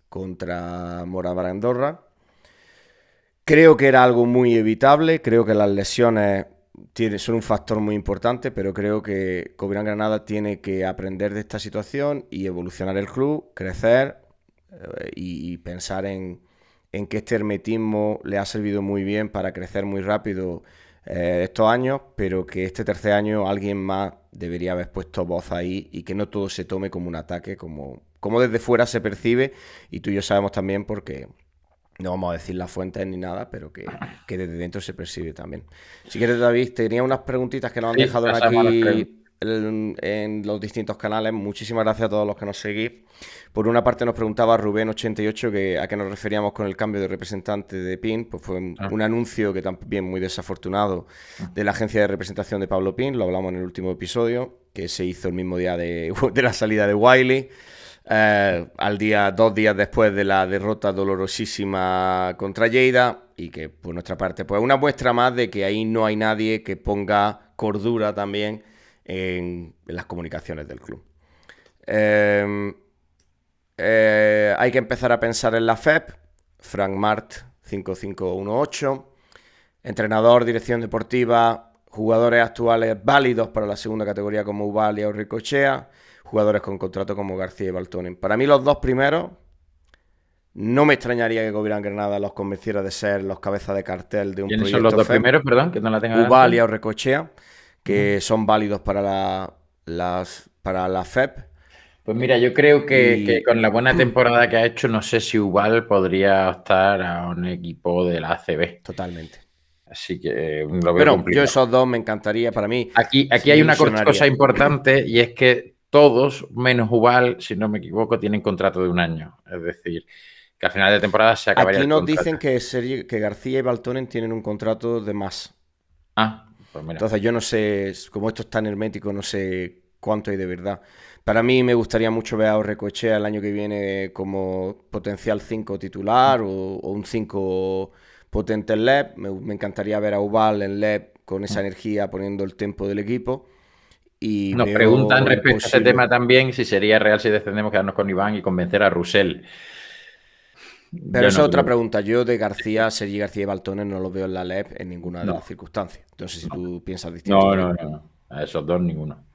contra Moravara Andorra. Creo que era algo muy evitable, creo que las lesiones son un factor muy importante, pero creo que Covirán Granada tiene que aprender de esta situación y evolucionar el club, crecer y pensar en que este hermetismo le ha servido muy bien para crecer muy rápido estos años, pero que este tercer año alguien más debería haber puesto voz ahí y que no todo se tome como un ataque, como desde fuera se percibe, y tú y yo sabemos también porque no vamos a decir las fuentes ni nada, pero que desde dentro se percibe también. Si quieres, David, tenía unas preguntitas que nos han Sí, dejado pasamos a las preguntas. aquí en los distintos canales. Muchísimas gracias a todos los que nos seguís. Por una parte nos preguntaba Rubén88 que a qué nos referíamos con el cambio de representante de PIN. Pues fue un anuncio que también muy desafortunado de la agencia de representación de Pablo Pin. Lo hablamos en el último episodio, que se hizo el mismo día de la salida de Wiley. 2 días después de la derrota dolorosísima contra Lleida, y que por nuestra parte, pues una muestra más de que ahí no hay nadie que ponga cordura también en las comunicaciones del club. Eh, hay que empezar a pensar en la FEP, Frank Mart 5518, entrenador, dirección deportiva, jugadores actuales válidos para la segunda categoría como Ubalia o Ricochea, jugadores con contrato como García y Baltonen. Para mí los dos primeros, no me extrañaría que Covirán Granada los convenciera de ser los cabezas de cartel de un ¿Quiénes son los proyecto dos FEP, primeros, perdón, que no la tenga delante? Ubalia o Ricochea, que son válidos para para la FEP. Pues mira, yo creo que Y con la buena temporada que ha hecho, no sé si Ubal podría optar a un equipo de la ACB. totalmente. Así que lo veo Bueno, yo complicado. esos dos me encantaría para mí. Aquí Me hay una cosa ilusionaría. importante y es que todos, menos Ubal, si no me equivoco, tienen contrato de un año. Es decir, que al final de temporada se acabaría Aquí el nos contrato. dicen que García y Baltonen tienen un contrato de más. Ah, pues mira. Entonces yo no sé, como esto es tan hermético, no sé cuánto hay de verdad. Para mí me gustaría mucho ver a Orrecoechea el año que viene como potencial 5 titular o un 5 potente en LEP. Me encantaría ver a Ubal en LEP con esa energía poniendo el tempo del equipo. Y Nos preguntan veo respecto a ese imposible. tema también si sería real si descendemos quedarnos con Iván y convencer a Rusell. Pero Yo esa no es otra creo. pregunta. Yo de García, Sergi García y Baltones no los veo en la LEP en ninguna de las No, circunstancias. No sé si tú piensas distinto, no, David. no, no, no. A esos dos ninguno.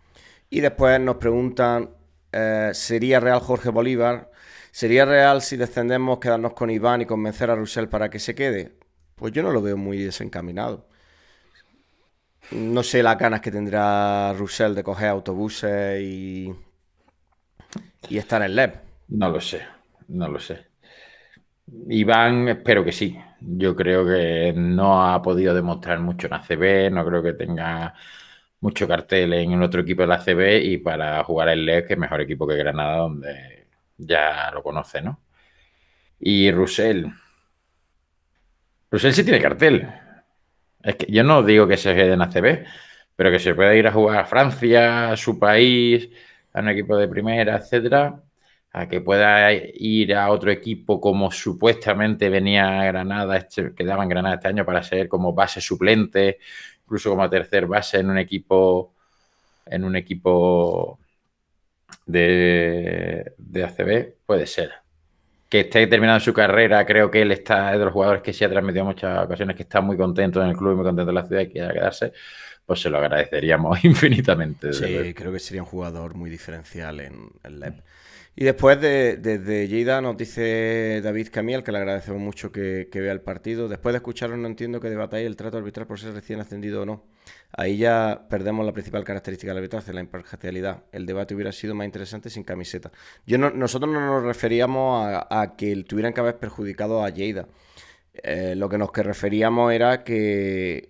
Y después nos preguntan, ¿sería real Jorge Bolívar? ¿Sería real si descendemos quedarnos con Iván y convencer a Russell para que se quede? Pues yo no lo veo muy desencaminado. No sé las ganas que tendrá Russell de coger autobuses y estar en LEP. No lo sé, no lo sé. Iván, espero que sí. Yo creo que no ha podido demostrar mucho en ACB, no creo que tenga mucho cartel en otro equipo de la ACB y para jugar el LED, que es mejor equipo que Granada, donde ya lo conoce, ¿no? Y Russell sí tiene cartel. Es que yo no digo que se quede en ACB, pero que se pueda ir a jugar a Francia, a su país, a un equipo de primera, etcétera, a que pueda ir a otro equipo como supuestamente venía a Granada, quedaba en Granada este año para ser como base suplente, incluso como tercer base en un equipo de ACB, puede ser. Que esté terminando su carrera, creo que él está es de los jugadores que sí ha transmitido en muchas ocasiones que está muy contento en el club y muy contento en la ciudad y quiere quedarse, pues se lo agradeceríamos infinitamente, desde luego. Sí, creo que sería un jugador muy diferencial en LEP. Y después desde Lleida nos dice David Camiel, que le agradecemos mucho que vea el partido. Después de escucharos no entiendo que debatáis el trato arbitral por ser recién ascendido o no. Ahí ya perdemos la principal característica del arbitraje, la imparcialidad. El debate hubiera sido más interesante sin camiseta. Nosotros no nos referíamos a que tuvieran que haber perjudicado a Lleida. Lo que nos que referíamos era que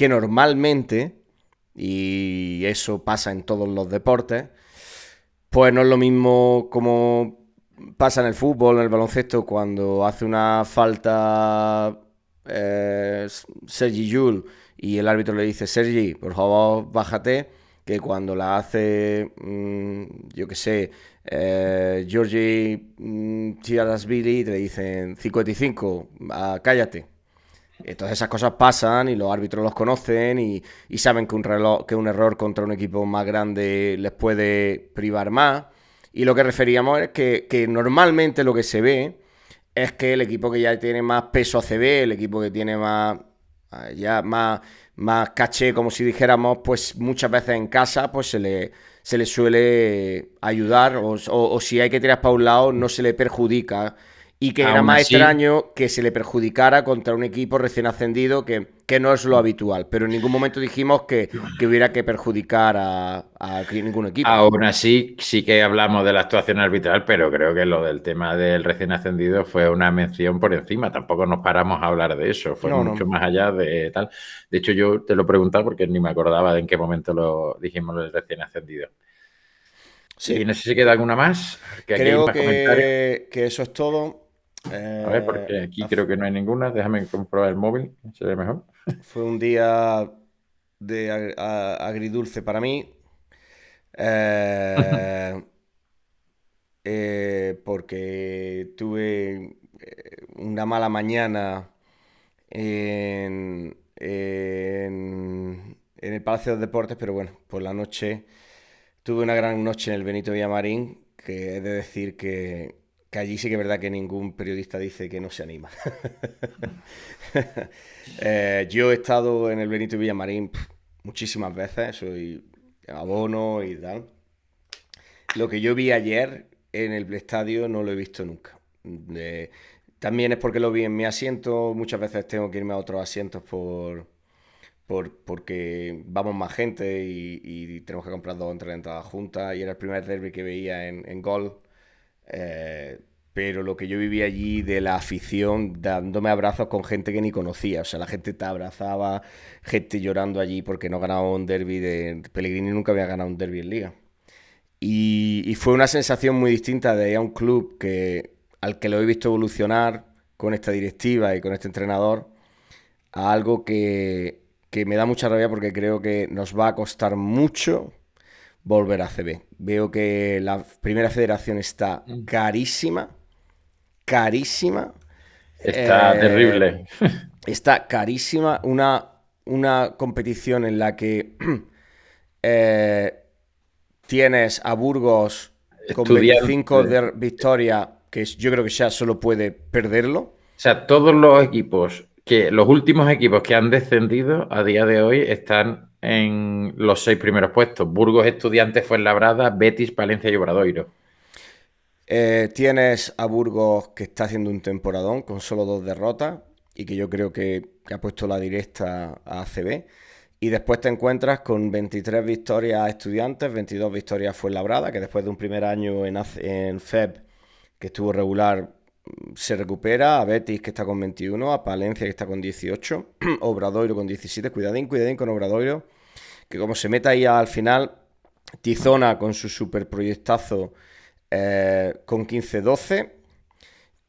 normalmente, y eso pasa en todos los deportes, pues no es lo mismo como pasa en el fútbol, en el baloncesto, cuando hace una falta Sergi Yul y el árbitro le dice, Sergi, por favor, bájate, que cuando la hace, yo qué sé, Georgi Tiarasvili, te dicen 55, cállate. Entonces esas cosas pasan y los árbitros los conocen y saben que un error contra un equipo más grande les puede privar más. Y lo que referíamos es que normalmente lo que se ve es que el equipo que ya tiene más peso ACB, el equipo que tiene más ya más caché, como si dijéramos, pues muchas veces en casa pues se le suele ayudar o si hay que tirar para un lado no se le perjudica y que era Aún más así, extraño que se le perjudicara contra un equipo recién ascendido que no es lo habitual, pero en ningún momento dijimos que hubiera que perjudicar a ningún equipo. aún así, sí que hablamos de la actuación arbitral, pero creo que lo del tema del recién ascendido fue una mención por encima. Tampoco nos paramos a hablar de eso, fue No, mucho no. más allá de tal. De hecho, yo te lo preguntaba porque ni me acordaba de en qué momento lo dijimos del recién ascendido. Y Sí, no sé si queda alguna más, que aquí hay creo más comentarios. que eso es todo. A ver, porque aquí creo que no hay ninguna. Déjame comprobar el móvil, sería mejor. Fue un día de agridulce para mí. eh, porque tuve una mala mañana en el Palacio de los Deportes, pero bueno, por la noche tuve una gran noche en el Benito Villamarín, que he de decir que allí sí que es verdad que ningún periodista dice que no se anima. Yo he estado en el Benito Villamarín muchísimas veces, soy abono y tal. Lo que yo vi ayer en el estadio no lo he visto nunca. Eh, También es porque lo vi en mi asiento, muchas veces tengo que irme a otros asientos porque vamos más gente y tenemos que comprar 2 o 3 entradas juntas y era el primer derby que veía en Gol. Eh, pero lo que yo viví allí de la afición dándome abrazos con gente que ni conocía, o sea, la gente te abrazaba, gente llorando allí porque no ganaba un derby Pellegrini nunca había ganado un derby en Liga. Y fue una sensación muy distinta de ir a un club al que lo he visto evolucionar con esta directiva y con este entrenador a algo que me da mucha rabia porque creo que nos va a costar mucho volver a CB. Veo que la primera federación está carísima, carísima. Está eh, terrible. Está carísima. Una competición en la que eh, tienes a Burgos con 25 Estudiantes. de victoria, que yo creo que ya solo puede perderlo. O sea, todos los últimos equipos que han descendido a día de hoy están en los 6 primeros puestos. Burgos, Estudiantes, Fuenlabrada, Betis, Palencia y Obradoiro. Tienes a Burgos que está haciendo un temporadón con solo 2 derrotas y que yo creo que ha puesto la directa a ACB. Y después te encuentras con 23 victorias a Estudiantes, 22 victorias a Fuenlabrada, que después de un primer año en FEB que estuvo regular se recupera, a Betis que está con 21, a Palencia que está con 18, Obradoiro con 17, cuidadín con Obradoiro, que como se meta ahí al final, Tizona con su super proyectazo con 15-12.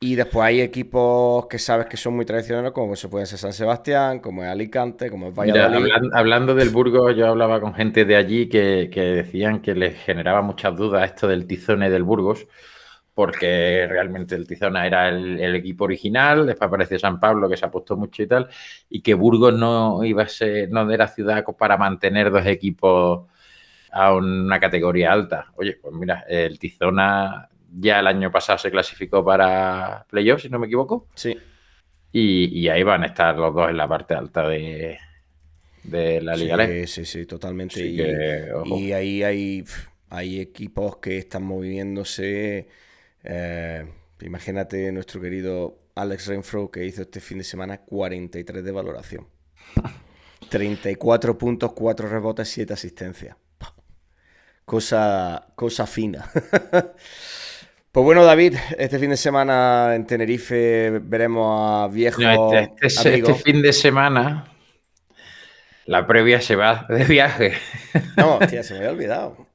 Y después hay equipos que sabes que son muy tradicionales, como se puede ser San Sebastián, como es Alicante, como es Mira, Valladolid. hablando del Burgos, yo hablaba con gente de allí que decían que les generaba muchas dudas esto del Tizone del Burgos, porque realmente el Tizona era el equipo original, después apareció San Pablo que se apostó mucho y tal, y que Burgos no iba a ser, no era ciudad para mantener dos equipos a una categoría alta. Oye, pues mira, el Tizona ya el año pasado se clasificó para playoffs, si no me equivoco, Sí, y ahí van a estar los dos en la parte alta de la Liga LEF. sí, sí, sí, totalmente. Así Y, que, ojo. y ahí hay equipos que están moviéndose. Imagínate nuestro querido Alex Renfro que hizo este fin de semana 43 de valoración. 34 puntos, 4 rebotes, 7 asistencias. Cosa fina. Pues bueno, David, este fin de semana en Tenerife veremos a No, viejos este amigos. fin de semana, la previa se va de viaje. No, hostia, se me había olvidado.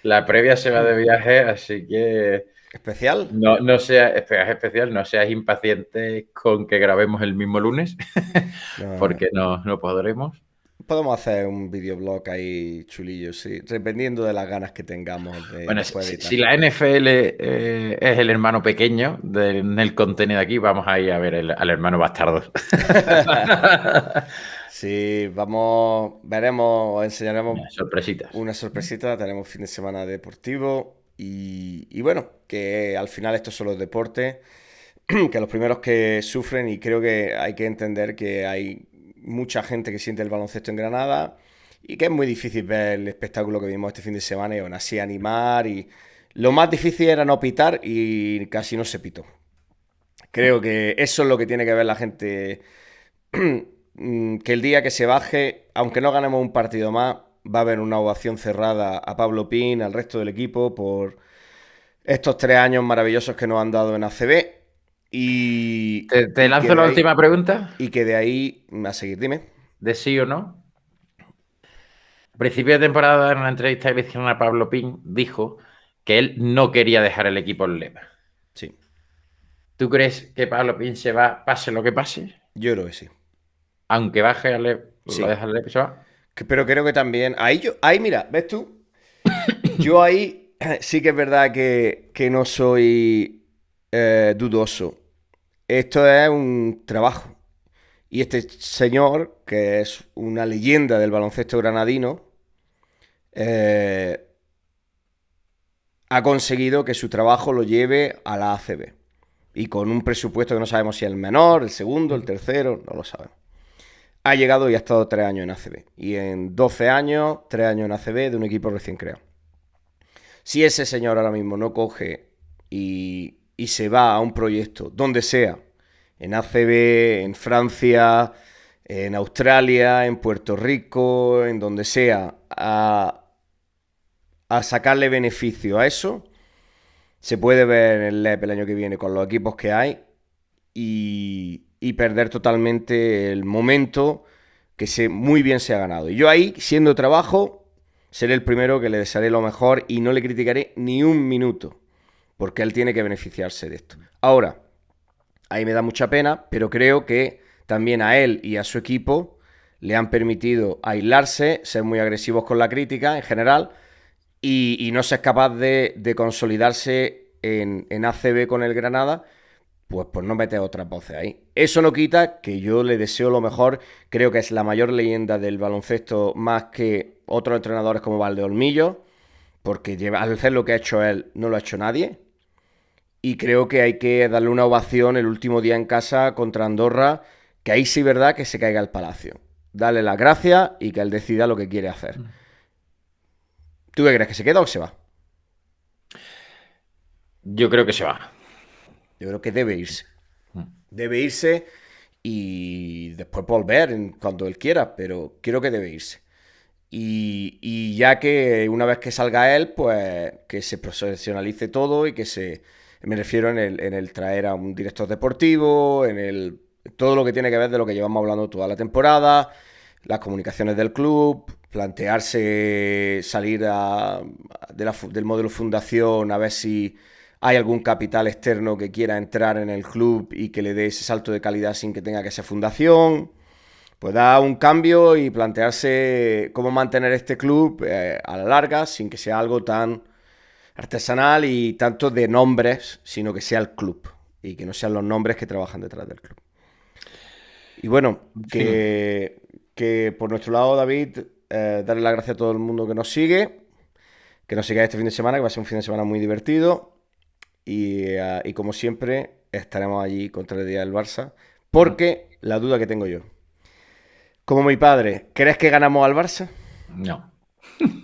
La previa se va de viaje, así que ¿Especial? no seas especial, no seas impaciente con que grabemos el mismo lunes, No. porque no podremos. Podemos hacer un videoblog ahí chulillo, sí, dependiendo de las ganas que tengamos Bueno, después de si editar. la NFL es el hermano pequeño del contenido aquí, vamos a ir a ver al hermano bastardo. Sí, vamos, veremos, os enseñaremos Sorpresitas. una sorpresita. Tenemos fin de semana deportivo y bueno, que al final estos son los deportes, que los primeros que sufren y creo que hay que entender que hay mucha gente que siente el baloncesto en Granada y que es muy difícil ver el espectáculo que vimos este fin de semana y aún así animar y lo más difícil era no pitar y casi no se pitó. Creo que eso es lo que tiene que ver la gente. Que el día que se baje, aunque no ganemos un partido más, va a haber una ovación cerrada a Pablo Pin, al resto del equipo, por estos 3 años maravillosos que nos han dado en ACB. Te Y que lanzo de la ahí, última pregunta, y que de ahí a seguir, dime. de sí o no. A principio de temporada, en una entrevista que le hicieron a Pablo Pin, dijo que él no quería dejar el equipo en Lema. Sí, ¿Tú crees que Pablo Pin se va, pase lo que pase? yo creo que sí. Aunque baje a Lep, lo Sí. deja el Lep y se va. Pero creo que también. Ahí mira, ¿ves tú? Yo ahí sí que es verdad que no soy dudoso. esto es un trabajo. Y este señor, que es una leyenda del baloncesto granadino, ha conseguido que su trabajo lo lleve a la ACB. Y con un presupuesto que no sabemos si es el menor, el segundo, el tercero, no lo sabemos. Ha llegado y ha estado 3 años en ACB. Y en 12 años, 3 años en ACB de un equipo recién creado. Si ese señor ahora mismo no coge y se va a un proyecto, donde sea, en ACB, en Francia, en Australia, en Puerto Rico, en donde sea, a sacarle beneficio a eso, se puede ver en el LEP el año que viene con los equipos que hay y perder totalmente el momento que muy bien se ha ganado. Y yo ahí, siendo trabajo, seré el primero que le desearé lo mejor y no le criticaré ni un minuto, porque él tiene que beneficiarse de esto. Ahora, ahí me da mucha pena, pero creo que también a él y a su equipo le han permitido aislarse, ser muy agresivos con la crítica en general y no ser capaz de consolidarse en ACB con el Granada, pues por no meter otras voces ahí. Eso no quita que yo le deseo lo mejor, creo que es la mayor leyenda del baloncesto más que otros entrenadores como Valdeolmillo, porque al hacer lo que ha hecho él no lo ha hecho nadie. Y creo que hay que darle una ovación el último día en casa contra Andorra, que ahí sí verdad que se caiga el Palacio. Dale las gracias y que él decida lo que quiere hacer. ¿Tú qué crees, que se queda o que se va? Yo creo que se va. Yo creo que debe irse. Debe irse y después volver cuando él quiera, pero creo que debe irse. Y ya que una vez que salga él, pues que se profesionalice todo y que se... Me refiero en el traer a un director deportivo, todo lo que tiene que ver de lo que llevamos hablando toda la temporada, las comunicaciones del club, plantearse salir del modelo fundación, a ver si hay algún capital externo que quiera entrar en el club y que le dé ese salto de calidad sin que tenga que ser fundación. Pues da un cambio y plantearse cómo mantener este club a la larga sin que sea algo tan artesanal y tanto de nombres, sino que sea el club y que no sean los nombres que trabajan detrás del club. Y bueno, que por nuestro lado, David, darle las gracias a todo el mundo que nos sigue, que nos siga este fin de semana, que va a ser un fin de semana muy divertido y como siempre estaremos allí contra el día del Barça, porque la duda que tengo yo, como mi padre, ¿crees que ganamos al Barça? No.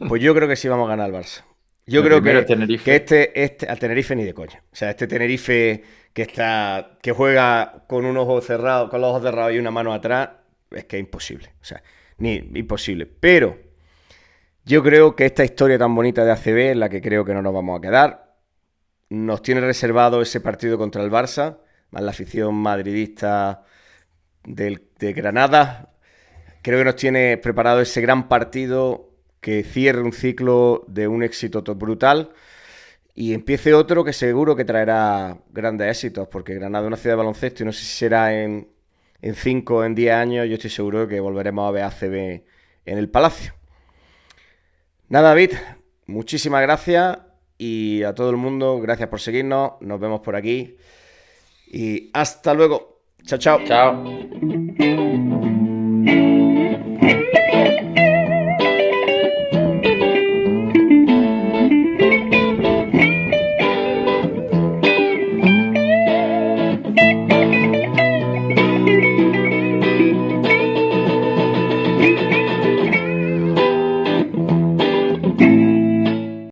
Pues yo creo que sí vamos a ganar al Barça. Yo creo que al Tenerife ni de coña. O sea, este Tenerife que juega con un ojo cerrado, con los ojos cerrados y una mano atrás, es que es imposible. O sea, imposible. Pero yo creo que esta historia tan bonita de ACB es la que creo que no nos vamos a quedar. Nos tiene reservado ese partido contra el Barça, más la afición madridista de Granada. Creo que nos tiene preparado ese gran partido que cierre un ciclo de un éxito brutal y empiece otro que seguro que traerá grandes éxitos, porque Granada es una ciudad de baloncesto y no sé si será en 5 o en 10 años, yo estoy seguro de que volveremos a ver ACB en el Palacio. Nada, David, muchísimas gracias y a todo el mundo, gracias por seguirnos, nos vemos por aquí y hasta luego. Chao, chao. Chao.